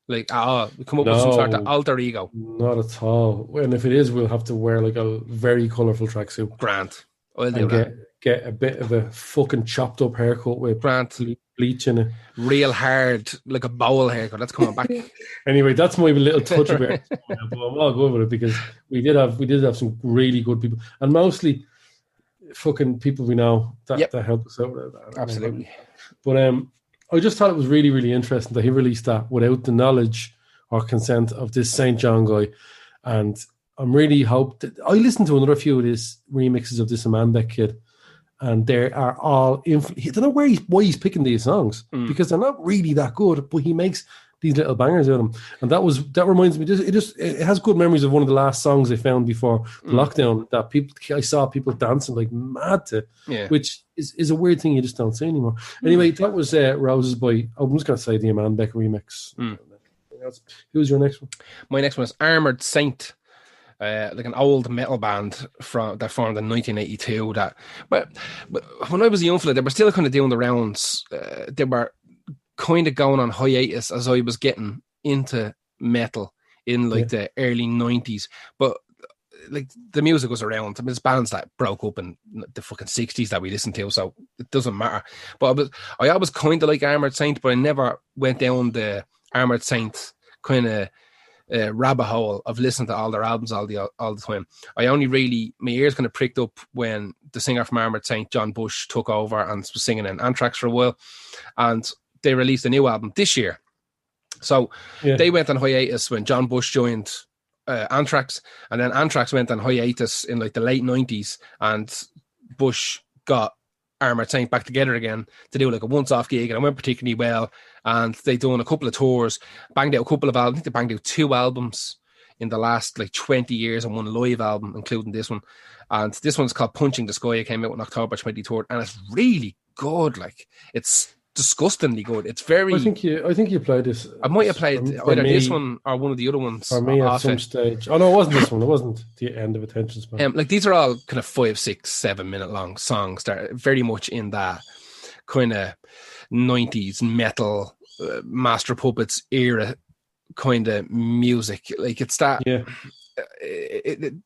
Like we come up with some sort of alter ego. Not at all. And if it is, we'll have to wear like a very colourful tracksuit. Grant. I'll do that. Get a bit of a fucking chopped up haircut with Grant bleach in it. Real hard, like a bowl haircut. That's coming back. Anyway, that's my little touch of it. But I'm all good with it because we did have some really good people, and mostly fucking people we know that helped us out with that. Absolutely. But I just thought it was really, really interesting that he released that without the knowledge or consent of this St. John guy. And I'm really hope that I listened to another few of these remixes of this Amanbeck kid, and they are all. I don't know why he's picking these songs because they're not really that good, but he makes these little bangers out of them. And that reminds me. It has good memories of one of the last songs I found before the lockdown that I saw people dancing like mad to, which is a weird thing you just don't see anymore. Anyway, that was Roses by. I'm just gonna say the Amanbeck remix. Who's your next one? My next one is Armored Saint. Like an old metal band that formed in 1982. But when I was a young fella, they were still kind of doing the rounds. They were kind of going on hiatus as I was getting into metal in the early 90s. But like the music was around. I mean, it's bands that broke up in the fucking 60s that we listened to, so it doesn't matter. But I always kind of like Armored Saint, but I never went down the Armored Saint kind of rabbit hole of listening to all their albums all the time. I only really, my ears kind of pricked up when the singer from Armored Saint, John Bush, took over and was singing in Anthrax for a while, and they released a new album this year. So they went on hiatus when John Bush joined Anthrax, and then Anthrax went on hiatus in like the late 90s, and Bush got Armored Saint back together again to do like a once-off gig, and it went particularly well. And they done a couple of tours, banged out a couple of albums. I think they banged out 2 albums in the last like 20 years and 1 live album, including this one. And this one's called Punching the Sky. It came out on October 23rd, and it's really good. Like, it's disgustingly good. It's very. I think you played this. I might have played either this one or one of the other ones. For me, at some stage. Oh no, it wasn't this one. It wasn't the end of Attention Span. Like, these are all kind of 5, 6, 7 minute long songs. They're very much in that kind of 90s metal, Master Puppets era kind of music. Like, it's that. Yeah.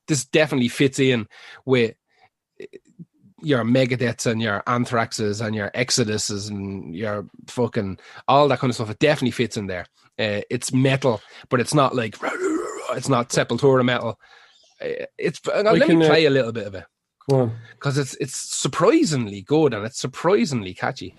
This definitely fits in with your Megadeths and your Anthraxes and your Exoduses and your fucking all that kind of stuff. It definitely fits in there. It's metal, but it's not like it's not Sepultura metal. Let me play a little bit of it. Go on, because it's surprisingly good and it's surprisingly catchy.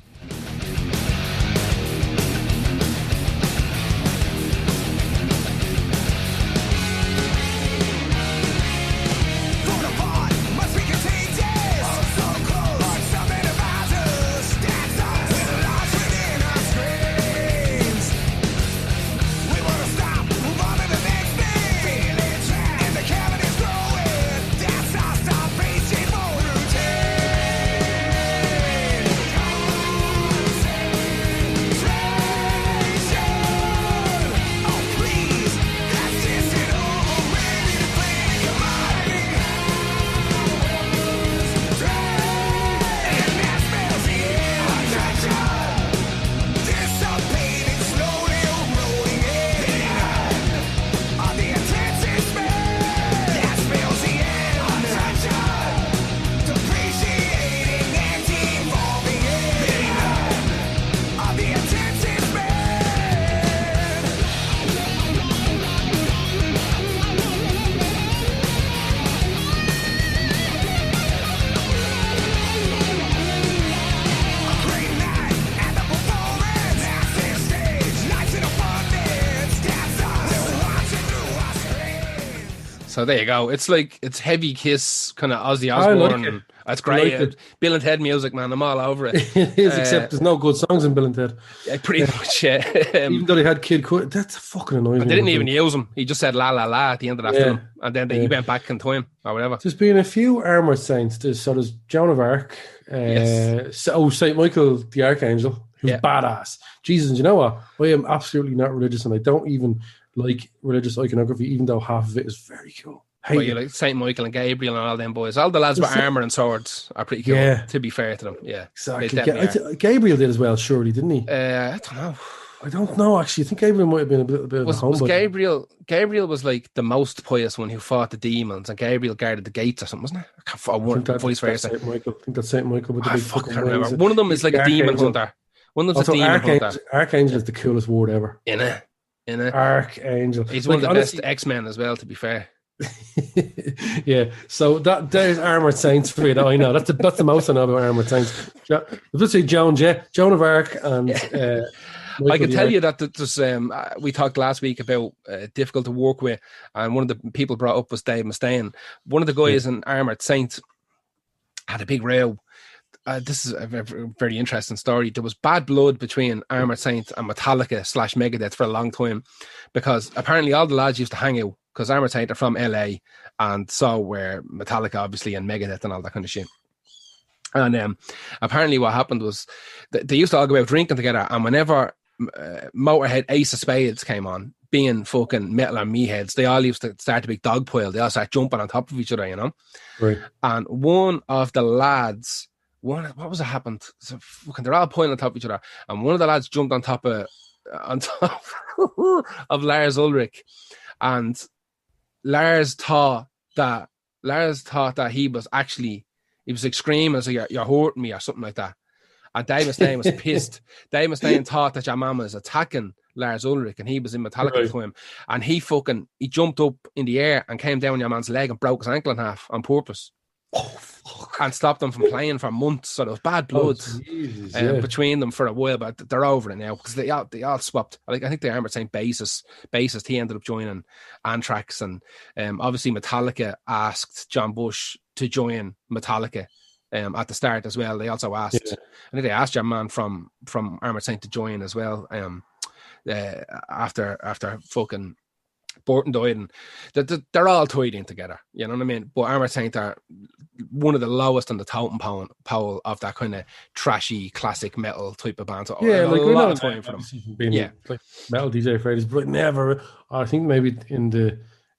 So there you go. It's heavy Kiss, kind of Ozzy Osbourne. Like it's great. Like Bill and Ted music, man. I'm all over it. It is, except there's no good songs in Bill and Ted. Yeah, pretty much, yeah. Even though they had Kid Cudi, that's fucking annoying. They didn't even use him. He just said la la la at the end of that film. And then he went back in time or whatever. There's been a few Armored Saints. There's Joan of Arc. St. Michael the Archangel, who's badass. Jesus, and you know what? I am absolutely not religious, and I don't even like religious iconography, even though half of it is very cool. Well, you like St. Michael and Gabriel and all them boys. All the lads with armour and swords are pretty cool, to be fair to them. Yeah, exactly. Gabriel did as well, surely, didn't he? I don't know. I don't know, actually. I think Gabriel might have been a bit of a homebody. Gabriel was like the most pious one who fought the demons, and Gabriel guarded the gates or something, wasn't it? I think that's St. Michael with the big fucking wings. One of them is like a demon hunter. One of them's a demon hunter. Archangel is the coolest word ever. In it. Archangel. He's one of the best X-Men as well, to be fair. Yeah, so there's Armored Saints for you that I know. That's the most I know about Armored Saints. Let's say Joan of Arc and I can tell you that there's, we talked last week about difficult to work with, and one of the people brought up was Dave Mustaine. One of the guys in Armored Saint had a big row. This is a very interesting story. There was bad blood between Armored Saint and Metallica / Megadeth for a long time, because apparently all the lads used to hang out, because Armored Saint are from LA, and so were Metallica, obviously, and Megadeth and all that kind of shit. And apparently what happened was they used to all go out drinking together, and whenever Motorhead Ace of Spades came on, being fucking metal and meatheads, they all used to start a big dog pile. They all start jumping on top of each other, you know? Right. And one of the lads, what was it happened? So fucking, they're all piling on top of each other, and one of the lads jumped on top of Lars Ulrich, and Lars thought that he was like screaming, so you're hurting me or something like that. And Dave Mustaine was pissed. Dave Mustaine thought that your man was attacking Lars Ulrich, and he was in Metallica for him. And he jumped up in the air and came down on your man's leg and broke his ankle in half on purpose. Oh, fuck. And stopped them from playing for months. So there was bad blood between them for a while, but they're over it now, because they all swapped. Like, I think the Armored Saint bassist, he ended up joining Anthrax, and obviously Metallica asked John Bush to join Metallica at the start as well. They also asked, I think they asked your man from Armored Saint to join as well. After fucking Burton died, and they're all tied in together, you know what I mean? But Armored Saint are one of the lowest on the totem pole of that kind of trashy classic metal type of band. So like a lot of time for them. Like metal DJ Fridays, but never. I think maybe in the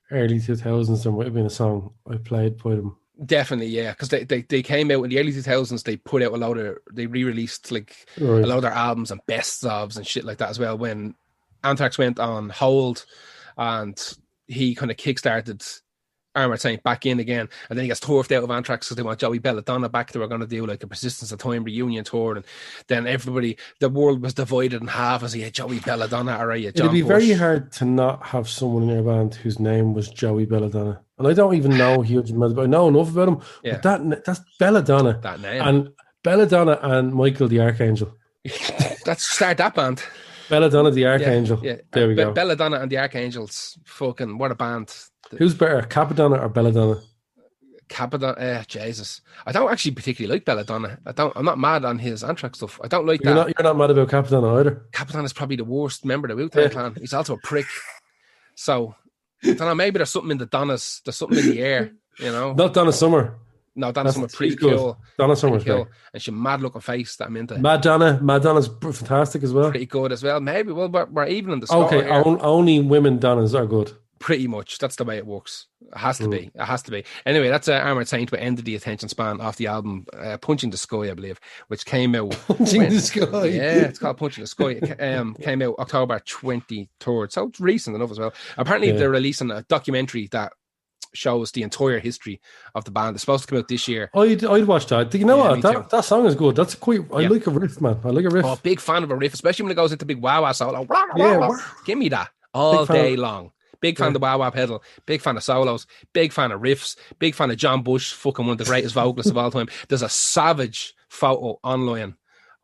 early 2000s there might have been a song I played by them. Definitely, yeah, because they came out in the early 2000s. They put out they re-released like a lot of their albums and best ofs and shit like that as well, when Anthrax went on hold, and he kind of kickstarted Armored Saint back in again, and then he gets turfed out of Anthrax because they want Joey Belladonna back. They were going to do like a Persistence of Time reunion tour, and then the world was divided in half as he had Joey Belladonna or John It'd be Bush. very hard to not have someone in your band whose name was Joey Belladonna. And I don't even know huge amounts, but I know enough about him. Yeah. But that's Belladonna. That name. And Belladonna and Michael the Archangel. Let's start that band. Belladonna the Archangel. Yeah. There we go. Belladonna and the Archangels. Fucking what a band. Who's better, Capadonna or Belladonna? Capadonna, Jesus. I don't actually particularly like Belladonna. I'm not mad on his Anthrax stuff. I don't like that. You're not mad about Capadonna either. Capadonna is probably the worst member of the Wu-Tang Clan. He's also a prick. So I don't know, maybe there's something in the Donnas, there's something in the air, you know. Not Donna Summer. No, Donna Summer pretty cool. Donna Summer's cool. And she's mad looking face that I'm into. Madonna's fantastic as well. Pretty good as well. Maybe we're even in the score. Okay, only women Donnas are good. Pretty much. That's the way it works. It has to be. It has to be. Anyway, that's Armored Saint, but ended the attention span off the album Punching the Sky, I believe, which came out. Punching the Sky. Yeah, it's called Punching the Sky. It came out October 23rd. So it's recent enough as well. Apparently, they're releasing a documentary that shows the entire history of the band. It's supposed to come out this year. I'd watch that. You know what? That song is good. That's quite. I like a riff, man. I like a riff. Oh, big fan of a riff, especially when it goes into big wah-wah solo. Give me that all day long. Big fan of the wah-wah pedal. Big fan of solos. Big fan of riffs. Big fan of John Bush, fucking one of the greatest vocalists of all time. There's a savage photo online.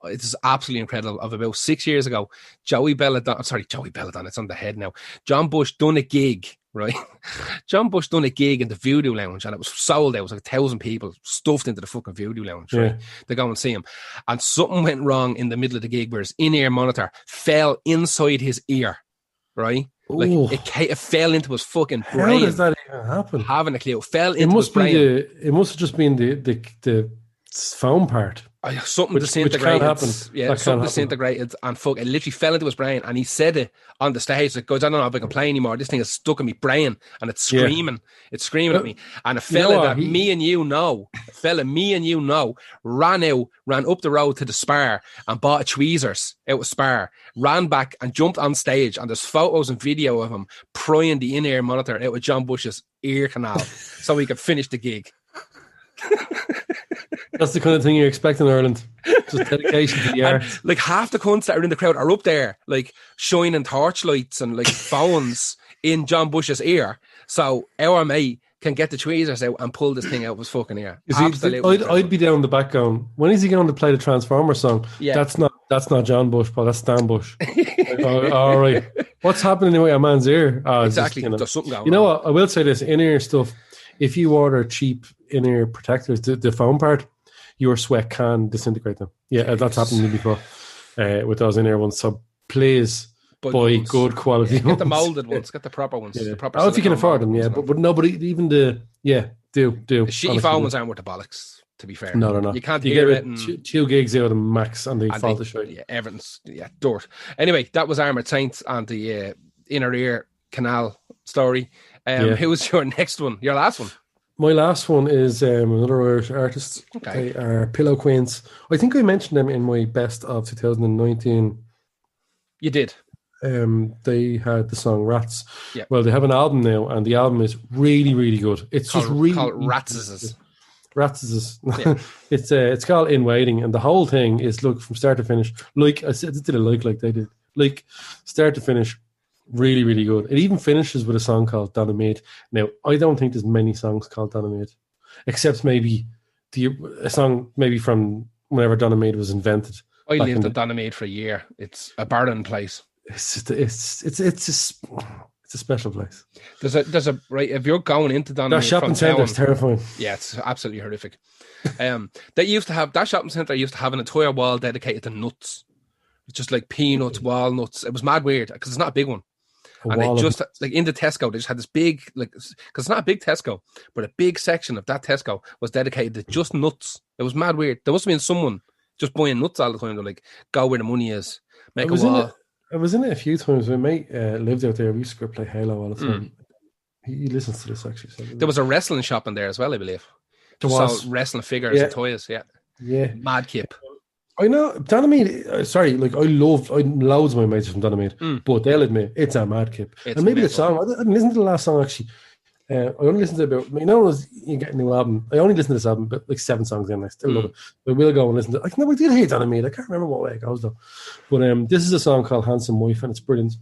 It is absolutely incredible. Of about 6 years ago, Joey Belladonna, it's on the head now. John Bush done a gig, right? John Bush done a gig in the Voodoo Lounge, and it was sold out. It was like 1,000 people stuffed into the fucking Voodoo Lounge, right? They go and see him. And something went wrong in the middle of the gig where his in-ear monitor fell inside his ear, right? Like it fell into his fucking brain. How does that even happen? Having a clue. Fell into his brain. It must have just been the foam part. Something disintegrated. Something disintegrated, and fuck, it literally fell into his brain. And he said it on the stage, like, guys, I don't know if I can play anymore. This thing is stuck in my brain, and it's screaming. It's screaming at me. And a fella me and you know, ran up the road to the Spar and bought a tweezers out of Spar, ran back and jumped on stage. And there's photos and video of him prying the in-ear monitor out of John Bush's ear canal so he could finish the gig. That's the kind of thing you expect in Ireland. Just dedication to the art. Like half the cunts that are in the crowd are up there, like shining torchlights and like phones in John Bush's ear, so our mate can get the tweezers out and pull this thing out of his fucking ear. Absolutely. I'd be down the back going, when is he going to play the Transformer song? Yeah. That's not John Bush, Paul. That's Stan Bush. Like, all right. What's happening in a man's ear? Exactly. Just, There's something going on. You know what? I will say this: in-ear stuff. If you order cheap in-ear protectors, the foam part, your sweat can disintegrate them. Yeah, that's happened to me before with those in-ear ones. So please buy good quality ones. Get the molded ones. Get the proper ones. Yeah. The proper If you can afford them, yeah. But nobody, even do. The shitty foam ones aren't worth the bollocks. To be fair, no. You can't you hear get it. 2 gigs out of them max, and they fall to shit. Yeah, everything's dirt. Anyway, that was Armored Saints and the inner ear canal story. Who was your next one? Your last one? My last one is another Irish artist. Okay. They are Pillow Queens. I think I mentioned them in my best of 2019. You did. They had the song Rats. Yeah. Well, they have an album now, and the album is really, really good. It's just really called Ratses. Yeah. It's called In Waiting, and the whole thing is look from start to finish. Like I said, did it like they did. Like start to finish, really, really good. It even finishes with a song called Donna Mead. Now, I don't think there's many songs called Donna Mead, except maybe a song maybe from whenever Donna Mead was invented. I lived in Donna Mead for a year. It's a barren place. It's a special place. There's a right. If you're going into Donna Mead, that shopping centre is terrifying. Yeah, it's absolutely horrific. They used to have that shopping centre. Used to have an entire wall dedicated to nuts, just like peanuts, walnuts. It was mad weird because it's not a big one. And they just like in the Tesco, they just had this big because it's not a big Tesco, but a big section of that Tesco was dedicated to just nuts. It was mad weird. There must have been someone just buying nuts all the time. They're like, go where the money is, make a wall. I was in it a few times. My mate lived out there. We used to go play Halo all the time. He listens to this actually. So there was a wrestling shop in there as well, I believe. There was wrestling figures and toys. Yeah. Mad Kip. I know Donna Mead. Sorry, like I loads of my mates from Donna Mead, but they'll admit it's a mad Kip. And maybe the song. I didn't listen to the last song actually. I only listened to about. You get a new album. I only listened to this album, but like 7 songs in. I still love it. But we'll go and listen to. I never did hate Donna Mead. I can't remember what way it goes though. But this is a song called "Handsome Wife" and it's brilliant.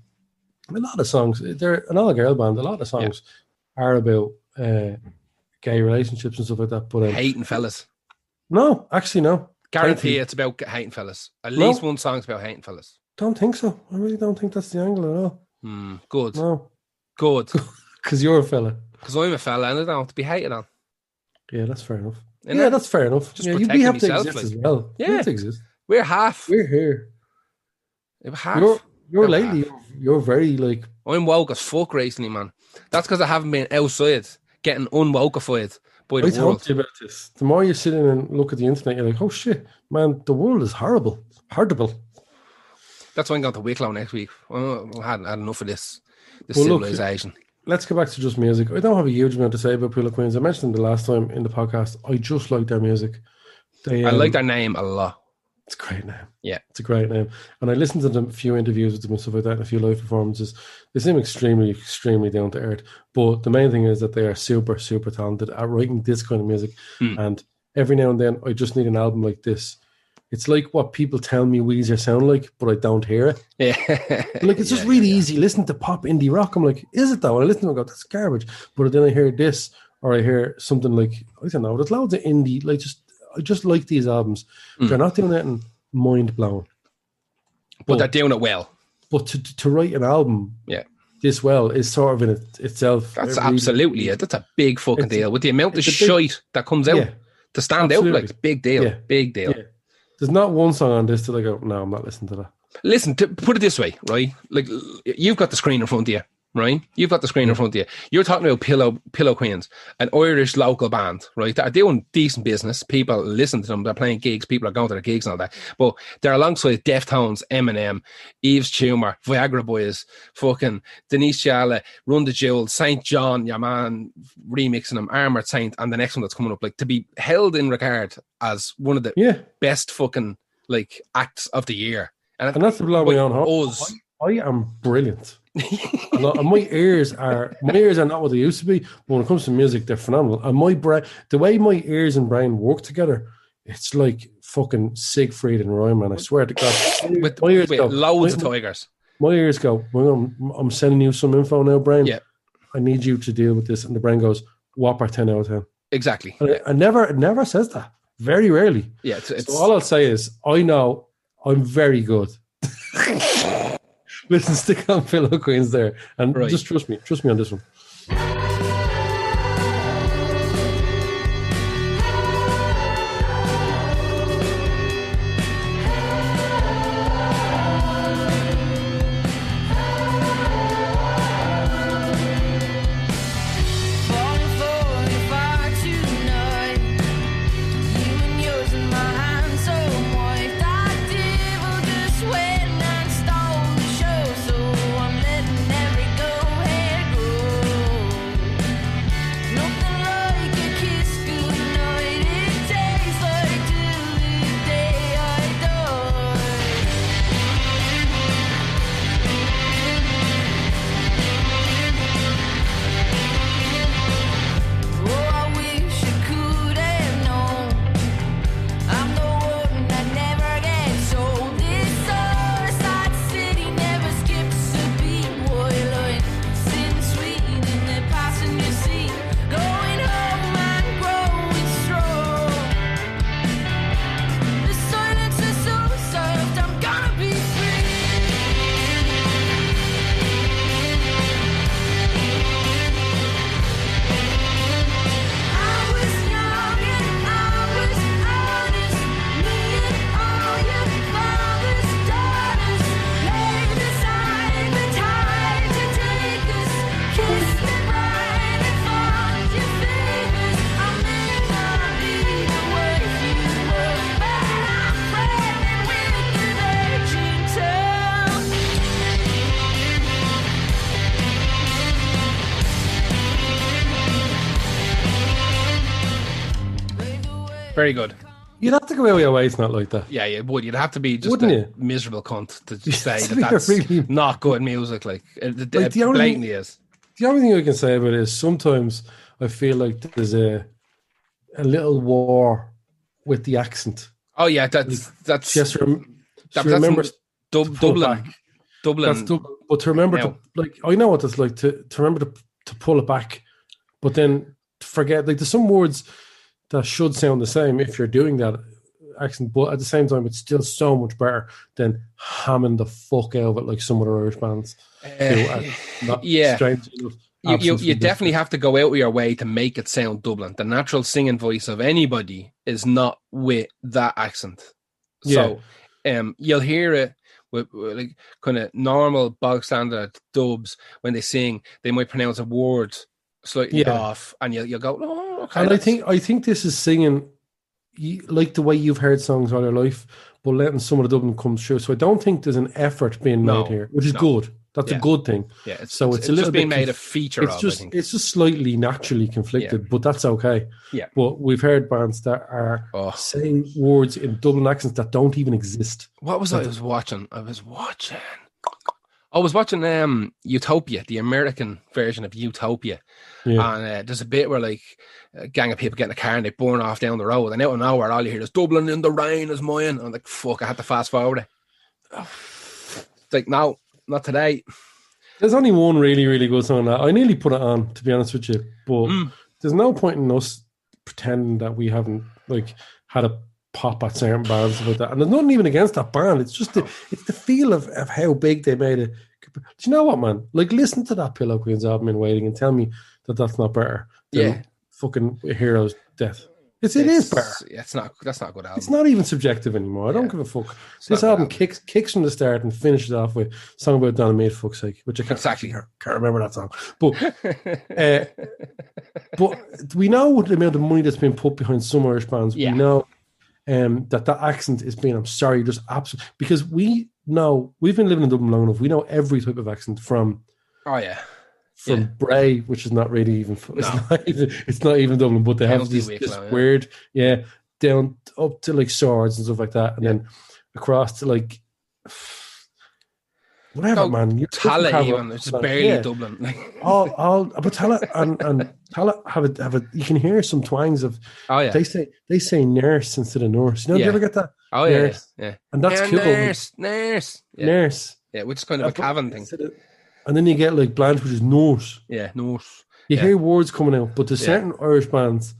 A lot of songs. They're an all-girl band. A lot of songs are about gay relationships and stuff like that. But hating fellas. No, actually no. Guarantee it's about hating fellas. At least one song's about hating fellas. Don't think so. I really don't think that's the angle at all. Good. No. Good. Because you're a fella. Because I'm a fella and I don't have to be hated on. Yeah, that's fair enough. That's fair enough. Just we have to myself, exist as well. Yeah. We have to exist. We're half. We're here. We're half. You're lately. You're very like. I'm woke as fuck recently, man. That's because I haven't been outside getting unwokeified by the world. I told you about this. The more you sit in and look at the internet, you're like, oh shit, man, the world is horrible. Horrible. That's why I'm going to Wicklow next week. I had enough of this civilization. Look, let's go back to just music. I don't have a huge amount to say about Pillow Queens. I mentioned them the last time in the podcast. I just like their music. I like their name a lot. It's a great name. Yeah. It's a great name. And I listened to them, a few interviews with them and stuff like that, and a few live performances. They seem extremely, extremely down to earth. But the main thing is that they are super, super talented at writing this kind of music. And every now and then, I just need an album like this. It's like what people tell me Weezer sound like, but I don't hear it. Yeah. Like, it's just really easy. Listen to pop indie rock. I'm like, is it though? And I listen to it and go, that's garbage. But then I hear this, or I hear something like, I don't know, there's loads of indie, like I just like these albums. They're not doing anything mind blowing, but they're doing it well. But to write an album, this well is sort of in itself. That's absolutely it. That's a big fucking deal. With the amount of shite that comes out to stand out, like it's a big deal. Big deal. Yeah. There's not one song on this that I go, no, I'm not listening to that. Listen, put it this way, right? Like you've got the screen in front of you. Right, you've got the screen in front of you. You're talking about Pillow Queens, an Irish local band, right? That are doing decent business. People listen to them. They're playing gigs. People are going to their gigs and all that. But they're alongside Deftones, Eminem, Eves Tumor, Viagra Boys, fucking Denise Shala, Run the Jewels, St. John, your man, remixing them, Armored Saint, and the next one that's coming up. Like to be held in regard as one of the best fucking like acts of the year, and that's to blow me on. Us, I am brilliant. My ears are not what they used to be, but when it comes to music, they're phenomenal. And my brain, the way my ears and brain work together, it's like fucking Siegfried and Roy, man. I swear to God. with loads of tigers. My ears go, well, I'm sending you some info now, brain. Yeah. I need you to deal with this. And the brain goes, Whopper 10 out of 10. Exactly. And it never says that. Very rarely. Yeah. It's so all I'll say is, I know I'm very good. Listen, stick on Pillow Queens there. And just trust me on this one. Very good. You'd have to go out of your way. It's not like that. Yeah, you would. You'd have to be just Wouldn't a you? miserable cunt to just say to that be that's really- not good music. Like it the only- blatantly is. The only thing I can say about it is sometimes I feel like there's a little war with the accent. Oh yeah, that's Just remember Dublin. Dublin. Dublin. That's but to remember now. to like, I know what it's like to remember to pull it back, but then to forget. Like there's some words that should sound the same if you're doing that accent, but at the same time, it's still so much better than hamming the fuck out of it like some other Irish bands. Yeah. Strange enough, You definitely have to go out of your way to make it sound Dublin. The natural singing voice of anybody is not with that accent. So you'll hear it with like kind of normal bog standard dubs. When they sing, they might pronounce a word slightly off, and you'll go, oh, okay. And I think this is singing like the way you've heard songs all your life, but letting some of the Dublin come through. So I don't think there's an effort being made here, which is good. That's a good thing. Yeah, it's a little just being bit made a feature it's of. Just, I think. It's just slightly naturally conflicted, but that's okay. Yeah. But we've heard bands that are saying words in Dublin accents that don't even exist. What was I was watching? I was watching Utopia, the American version of Utopia. Yeah. And there's a bit where like a gang of people get in a car and they burn off down the road, and out of nowhere all you hear is Dublin in the rain is mine. I'm like, fuck, I had to fast forward it. It's like, no, not today. There's only one really, really good song that I nearly put it on, to be honest with you. But there's no point in us pretending that we haven't like had a pop at certain bands about that. And there's nothing even against that band. It's just it's the feel of how big they made it. Do you know what, man? Like, listen to that Pillow Queens album in Waiting and tell me that that's not better than fucking Hero's Death. It is better. Yeah, that's not a good album. It's not even subjective anymore. I don't give a fuck. This album kicks from the start and finishes off with a song about Donna Mae, fuck's sake, which I can't remember that song. But but we know the amount of money that's been put behind some Irish bands. Yeah. We know that accent is being, I'm sorry, just absolutely, because we know, we've been living in Dublin long enough, we know every type of accent from Bray, which is not really even, it's not even Dublin, but they have this weird, down up to like Swords and stuff like that, and then across to like whatever, man. Tala even, it's just barely Dublin. But Tala and Tala have a. You can hear some twangs of. Oh yeah. They say nurse instead of nurse. You know, do you ever get that? Oh nurse. yeah. And that's cool. Nurse. Nurse. Yeah, which is kind of a Cavan thing. And then you get like Blanche, which is nose. Yeah, nose. You hear words coming out, but there's certain Irish bands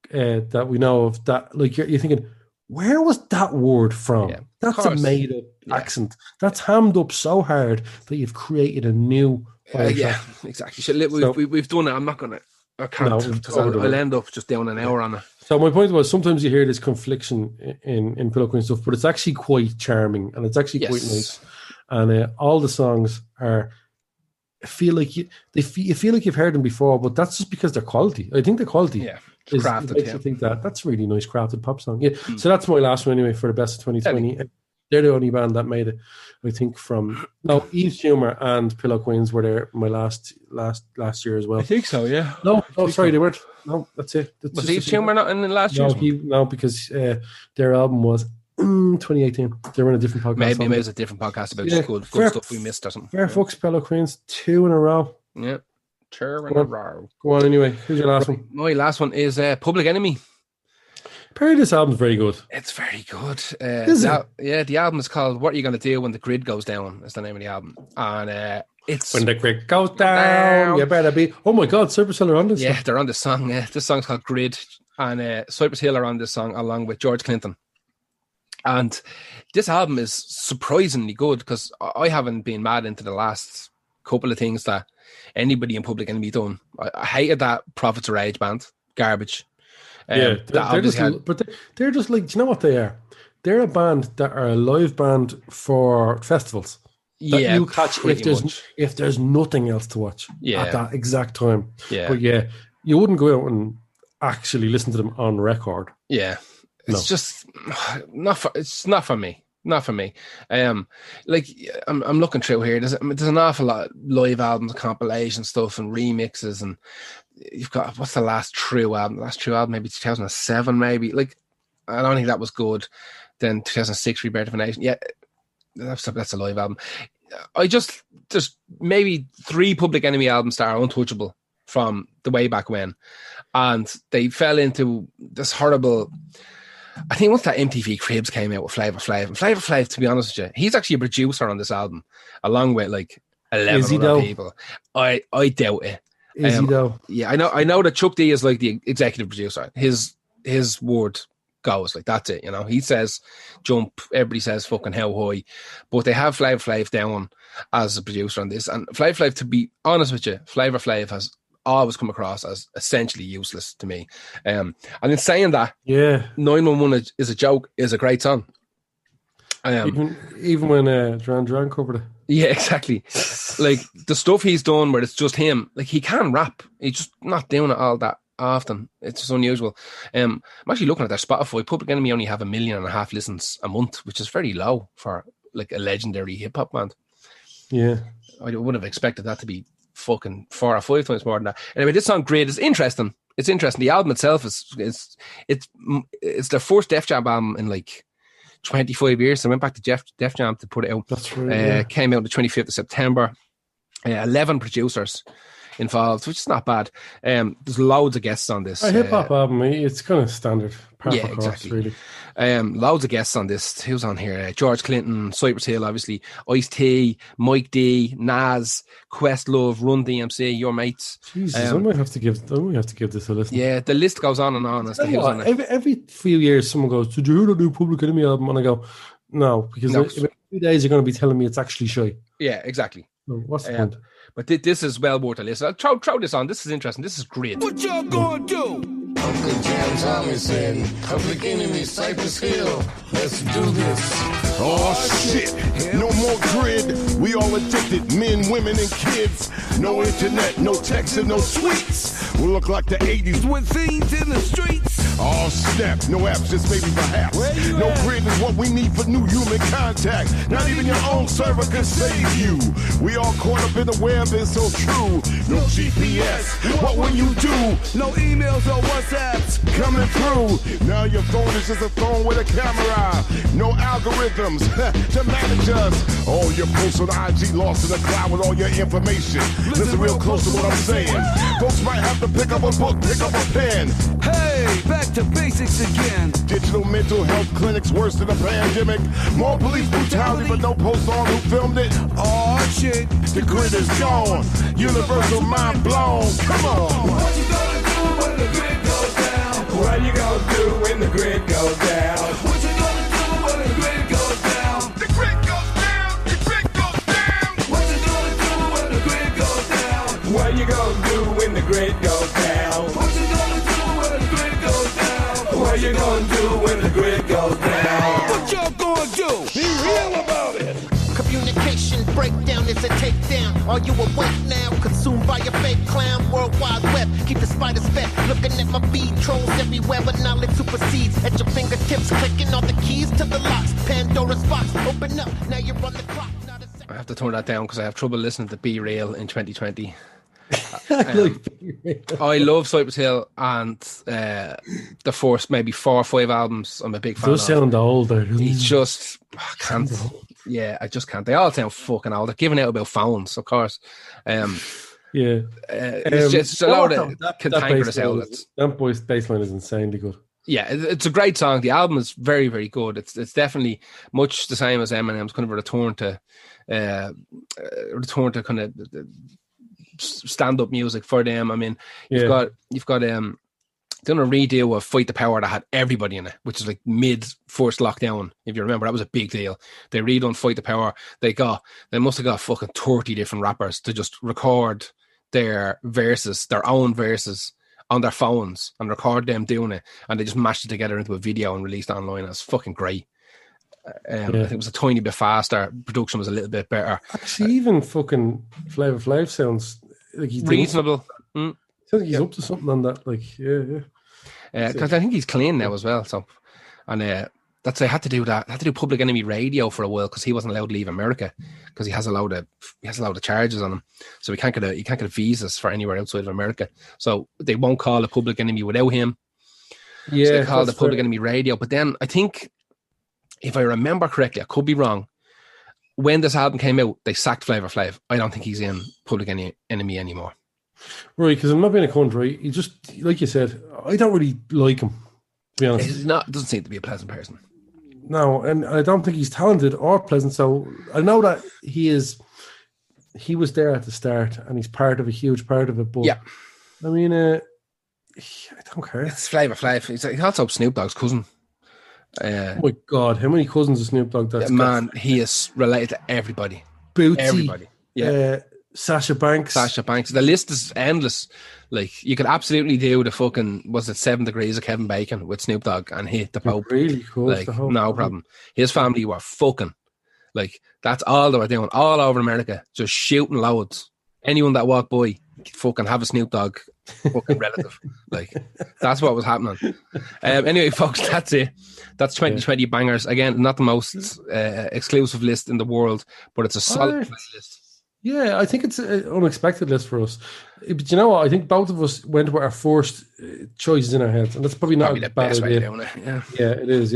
that we know of that, like you're thinking, where was that word from? Yeah, that's a made-up accent. That's hammed up so hard that you've created a new Irish accent. Exactly. So we've done it. I'm not going to... I can't, because I'll end up just down an hour on it. So my point was, sometimes you hear this confliction in Pillow Queen stuff, but it's actually quite charming and it's actually quite nice. And all the songs are... you feel like you've heard them before, but that's just because they're quality. I think the quality is crafted. Makes you think that's a really nice crafted pop song. Yeah. So that's my last one anyway for the best of 2020. They're the only band that made it. I think Eve's Humor and Pillow Queens were my last year as well. I think so. Yeah. They weren't. No, that's it. Was Eve's Humor not in the last year? No, because their album was 2018. They were in a different podcast. Maybe it was a different podcast about just good stuff we missed or something. Fair fucks, Pillow Queens, 2 in a row. Yeah, 2 in a row. Go on anyway. Who's your last one? My last one is Public Enemy. Apparently this album's very good. It's very good. Is it? Yeah, the album is called What Are You Gonna Do When the Grid Goes Down? Is the name of the album. And it's... When the grid goes down, you better be... Oh my God, Cypress Hill are on this song. Yeah, they're on this song. This song's called Grid. And Cypress Hill are on this song along with George Clinton. And this album is surprisingly good because I haven't been mad into the last couple of things that anybody in Public Enemy done. I hated that Prophets of Rage band. Garbage. They're just like, do you know what they are? They're a band that are a live band for festivals. Yeah, you catch if there's nothing else to watch at that exact time. Yeah, but you wouldn't go out and actually listen to them on record. Yeah, it's just not for me. Not for me. I'm looking through here. There's an awful lot of live albums, compilation stuff, and remixes, and you've got what's the last true album? The last true album, maybe 2007, maybe. Like, I don't think that was good. Then 2006, Rebirth of a Nation. Yeah, that's a live album. There's maybe 3 Public Enemy albums that are untouchable from the way back when, and they fell into this horrible. I think once that MTV Cribs came out with Flavor Flav, and Flavor Flav, to be honest with you, he's actually a producer on this album, along with like 11 other people. I doubt it. Is he though? Yeah, I know that Chuck D is like the executive producer. His word goes, like, that's it. You know, he says jump, everybody says fucking how high, but they have Flavor Flav down as a producer on this. And Flavor Flav, to be honest with you, Flavor Flav has always come across as essentially useless to me. And in saying that, 911 is a joke is a great song. Even when Duran Duran covered it. Yeah, exactly. Like the stuff he's done where it's just him, like he can rap. He's just not doing it all that often. It's just unusual. I'm actually looking at their Spotify. Public Enemy only have 1.5 million listens a month, which is very low for like a legendary hip hop band. Yeah. I would have expected that to be fucking 4 or 5 times more than that. Anyway, this song Grid is interesting. It's interesting. The album itself is their first Def Jam album in like 25 years. So I went back to Def Jam to put it out. That's right. Came out the 25th of September. 11 producers involved, which is not bad. There's loads of guests on this. A hip hop album, it's kind of standard. Yeah, exactly. Really. Loads of guests on this. Who's on here? George Clinton, Cypress Hill, obviously, Ice-T, Mike D, Nas, Questlove, Run DMC, your mates. Jesus, I might have to give this a listen. Yeah, the list goes on and on as to who's on it. Every few years, someone goes, "Did you hear the new Public Enemy album?" And I go, "No," because in a few days you're going to be telling me it's actually shy. Yeah, exactly. So what's the point? But this is well worth a listen. I'll throw this on. This is interesting. This is great. What y'all gonna do? Uncle Jam Thomason, Public Enemy, Cypress Hill. Let's do this. Oh shit, no more grid. We all addicted, men, women, and kids. No internet, no text, and no tweets. We look like the 80s with fiends in the streets. Oh snap, no apps, just maybe perhaps. No grid is what we need for new human contact. Not even your own server can save you. We all caught up in the web, it's so true. No GPS, what will you do? No emails or WhatsApp. concepts coming through. Now your phone is just a phone with a camera. No algorithms to manage us. All your posts on IG lost in the cloud with all your information. Listen real close to what I'm saying. Folks might have to pick up a book, pick up a pen. Hey, back to basics again. Digital mental health clinics worse than a pandemic. More police brutality, but no post on who filmed it. Oh shit, the grid is gone. Universal mind blown. Come on. What you gonna do when the grid goes down? What you gonna do when the grid goes down? What you gonna do when the grid goes down? The grid goes down. The grid goes down. What you gonna do when the grid goes down? What you gonna do when the grid goes down? What you gonna do when the grid goes down? What you gonna do when the grid goes down? What y'all gonna do? Be real about it. Communication breakdown is a takedown. Are you awake now? Consumed by a fake clown. World Wide Web, keep the spiders fed. Looking at my feed, trolls everywhere, but knowledge supersedes. At your fingertips, clicking all the keys to the locks. Pandora's box, open up. Now you're on the clock. I have to turn that down because I have trouble listening to Be Real in 2020. I love Cypress Hill and the first maybe 4 or 5 albums. I'm a big fan. Does sound old there? He's just I can't. Yeah, I just can't. They all sound fucking old. They're giving out about phones, of course. It's just a lot of cantankerous outlets. That boy's bassline is insanely good. Yeah, it's a great song. The album is very, very good. It's definitely much the same as Eminem's kind of a return to kind of stand-up music for them. I mean, you've got done a redo of Fight the Power that had everybody in it, which is like mid first lockdown. If you remember, that was a big deal. They redone Fight the Power. They must have got fucking 30 different rappers to just record their verses, their own verses on their phones and record them doing it, and they just mashed it together into a video and released it online. It's fucking great. I think it was a tiny bit faster. Production was a little bit better. Actually, even fucking Flavor Flav sounds like he's reasonable. I think he's up to something on that. Like, because I think he's clean now as well. So, and that's I had to do that. I had to do Public Enemy radio for a while because he wasn't allowed to leave America because he has a load of charges on him. So he can't get visas for anywhere outside of America. So they won't call a Public Enemy without him. Yeah, so they call the Public Enemy radio. But then I think, if I remember correctly, I could be wrong. When this album came out, they sacked Flavor Flav. I don't think he's in Public Enemy anymore. Right, because I'm not being a cunt, right? He just, like you said, I don't really like him, to be honest. Doesn't seem to be a pleasant person. No, and I don't think he's talented or pleasant. So I know that he was there at the start and he's a huge part of it. But yeah, I mean, I don't care. It's Flavor Flav. He's also Snoop Dogg's cousin. Oh my God, how many cousins of Snoop Dogg? He is related to everybody. Bootsy, everybody. Yeah. Sasha Banks. The list is endless. Like, you could absolutely do the fucking, was it 7 Degrees of Kevin Bacon with Snoop Dogg and hit the Pope. Really cool. Like, no problem. His family were fucking, like, that's all they were doing, all over America, just shooting loads. Anyone that walked by, fucking have a Snoop Dogg fucking relative. Like, that's what was happening. Anyway, folks, that's it. That's 2020 bangers. Again, not the most exclusive list in the world, but it's a solid list. Yeah, I think it's an unexpected list for us. But you know what? I think both of us went with our first choices in our heads, and that's probably not the a bad best idea. way of doing it. Yeah, it is.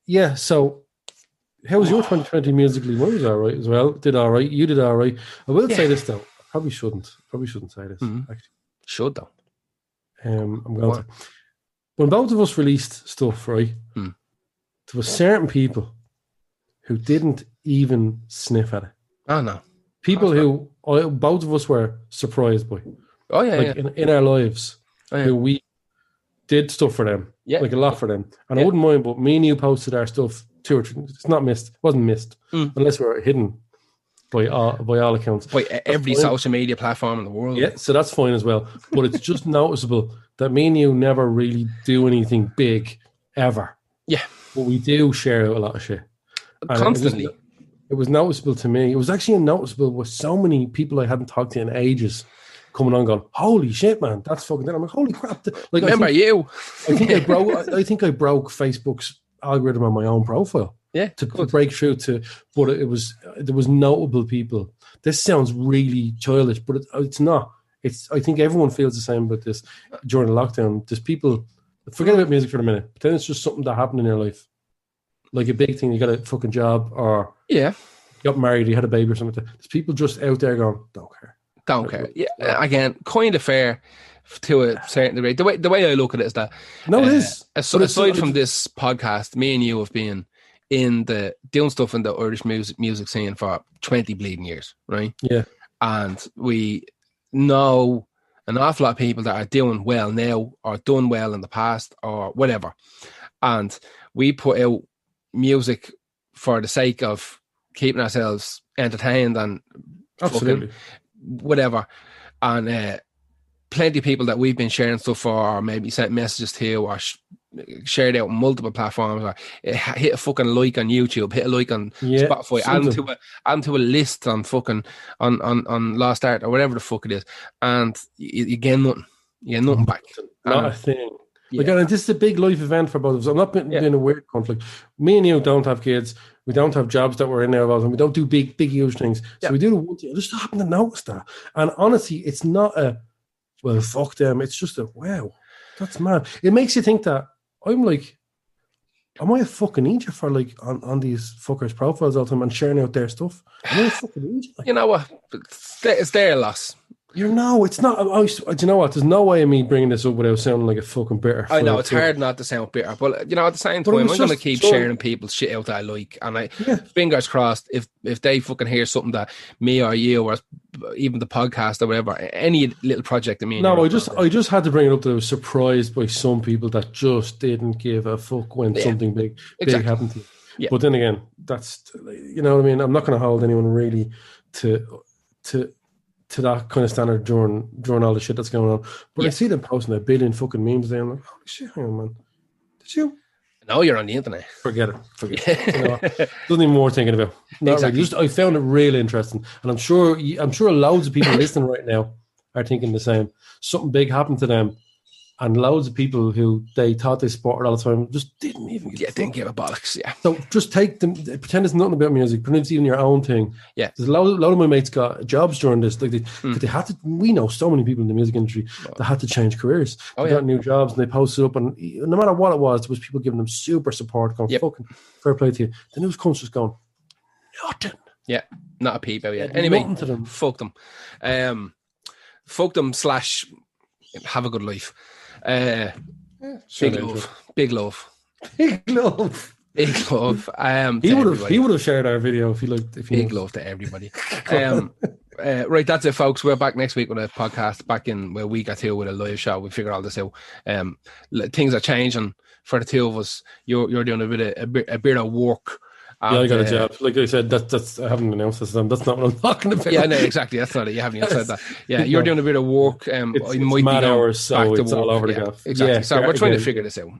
Yeah. So, how was your 2020 musically? Mine was all right as well. Did all right. You did all right. I will say this though. Probably shouldn't say this. Actually, should though. I'm going to. When both of us released stuff, right, there were certain people who didn't even sniff at it. Oh no! People who both of us were surprised by. Oh yeah, like in our lives, who we did stuff for them, like a lot for them. And I wouldn't mind, but me and you posted our stuff 2 or 3. It's not missed. It wasn't missed unless we were hidden by all accounts. By every social media platform in the world. Yeah, so that's fine as well. But it's just noticeable that me and you never really do anything big ever. Yeah, but we do share out a lot of shit constantly. It was noticeable to me. It was actually noticeable with so many people I hadn't talked to in ages coming on going, holy shit, man, that's fucking dead. I'm like, holy crap. Like, remember you? I think I broke Facebook's algorithm on my own profile. Yeah. To break through there was notable people. This sounds really childish, but it's not. I think everyone feels the same about this during the lockdown. There's people, forget about music for a minute, but then it's just something that happened in your life. Like a big thing, you got a fucking job, or you got married, you had a baby or something. There's people just out there going, don't care. Yeah, again, kind of fair to a certain degree. The way I look at it is that it is. Aside from this podcast, me and you have been doing stuff in the Irish music scene for 20 bleeding years, right? Yeah. And we know an awful lot of people that are doing well now or done well in the past or whatever. And we put out music for the sake of keeping ourselves entertained and absolutely whatever. And plenty of people that we've been sharing stuff for, or maybe sent messages to, or shared out on multiple platforms, or hit a fucking like on YouTube, hit a like on Spotify, add to a list on fucking on Lost Art or whatever the fuck it is, and you get nothing. You get nothing back. Not a thing. Like, and this is a big life event for both of us. I'm not being a weird conflict. Me and you don't have kids. We don't have jobs that we're in now, and we don't do big, huge things. So we do the one thing. I just happen to notice that. And honestly, it's not a, well, fuck them. It's just a, wow, that's mad. It makes you think that I'm like, am I a fucking idiot for like on these fuckers' profiles all the time and sharing out their stuff? Am I a fucking idiot? You know what? It's their loss. You know, it's not. Do you know what? There's no way of me bringing this up without sounding like a fucking bitter. I know it's hard not to sound bitter, but you know, at the same time, I'm going to keep sharing people's shit out that I like, and fingers crossed, if they fucking hear something that me or you or even the podcast or whatever, any little project that me. No, I just had to bring it up that I was surprised by some people that just didn't give a fuck when something big happened to you. Yeah. But then again, that's, you know what I mean. I'm not going to hold anyone really to that kind of standard during all the shit that's going on. But I see them posting a billion fucking memes there. I'm like, holy shit, hang on, man. Did you? No, you're on the internet. Forget it. You know, doesn't even worth thinking about. Not exactly. Really. Just, I found it really interesting. And I'm sure loads of people listening right now are thinking the same. Something big happened to them. And loads of people who they thought they supported all the time just didn't even didn't give a bollocks. Yeah. So just take them, pretend it's nothing about music, pretend it's even your own thing. Yeah. There's a lot of my mates got jobs during this. Like they had to. We know so many people in the music industry that had to change careers. They got new jobs and they posted up, and no matter what it was, there was people giving them super support, going fucking fair play to you. The news comes just going nothing. Yeah, not a peep out yet. Anyway, fuck them. Fuck them / have a good life. Big love. Big love. He would have shared our video if he looked. Big love to everybody. Right, that's it, folks. We're back next week with a podcast. Back in where we got here with a live show. We figured all this out. Things are changing for the two of us. You're doing a bit of work. Yeah, I got a job. Like I said, that's I haven't announced this to them. That's not what I'm talking about. Yeah, no, exactly. That's not it. You haven't even said that. Yeah, you're doing a bit of work. It's mad hours, so it's all over the gap. Exactly. So we're trying to figure this out.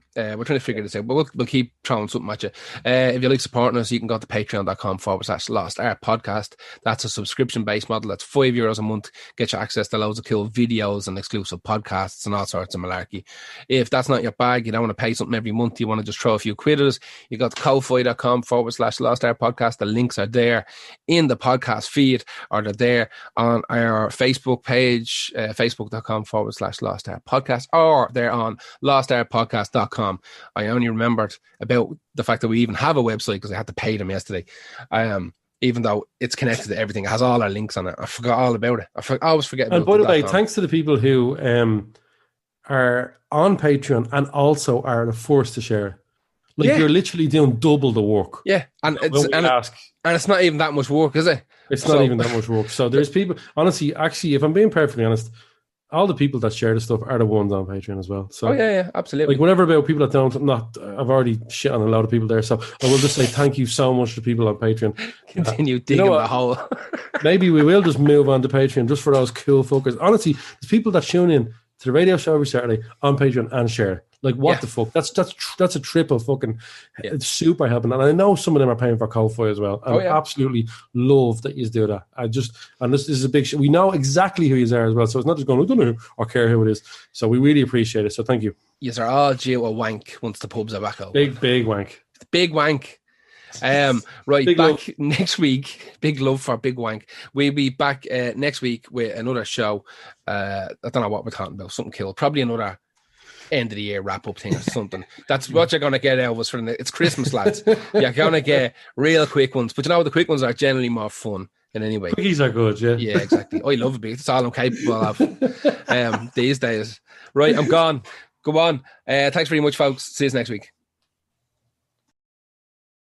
But we'll keep throwing something at you. If you like supporting us, you can go to patreon.com/Lost Art Podcast. That's a subscription-based model. That's €5 a month. Get you access to loads of cool videos and exclusive podcasts and all sorts of malarkey. If that's not your bag, you don't want to pay something every month, you want to just throw a few quid at us, you got ko-fi.com/Lost Art Podcast. The links are there in the podcast feed, or they're there on our Facebook page, facebook.com/Lost Art Podcast, or they're on lostartpodcast.com. I only remembered about the fact that we even have a website because I had to pay them yesterday. Even though it's connected to everything, it has all our links on it. I forgot all about it. I always forget about it. And by the way, thanks to the people who are on Patreon and also are the first to share. Like you're literally doing double the work. Yeah, and it's not even that much work, is it? It's not even that much work. So there's people. Honestly, actually, if I'm being perfectly honest, all the people that share the stuff are the ones on Patreon as well. So absolutely. Like whatever about people that don't. I've already shit on a lot of people there. So I will just say thank you so much to people on Patreon. Continue digging the hole. Maybe we will just move on to Patreon just for those cool fuckers. Honestly, there's people that tune in to the radio show every Saturday on Patreon and share. Like what the fuck? That's a triple fucking super helping. And I know some of them are paying for Ko-Fi as well. And I absolutely love that you do that. This is a big we know exactly who you are as well. So it's not just going, I don't know or care who it is. So we really appreciate it. So thank you. Yes, are all due a wank once the pubs are back open. Big wank. Big wank. Right, Big back love. next week. Big love for Big Wank. We'll be back next week with another show. I don't know what we're talking about. Something cool. Probably another end of the year wrap up thing or something. That's what you're gonna get out of us for it's Christmas, lads. You're gonna get real quick ones, but you know the quick ones are generally more fun in any way. Quickies are good, yeah. Yeah, exactly. I love a bit. It's all I'm capable of these days. Right, I'm gone. Go on. Thanks very much, folks. See you next week.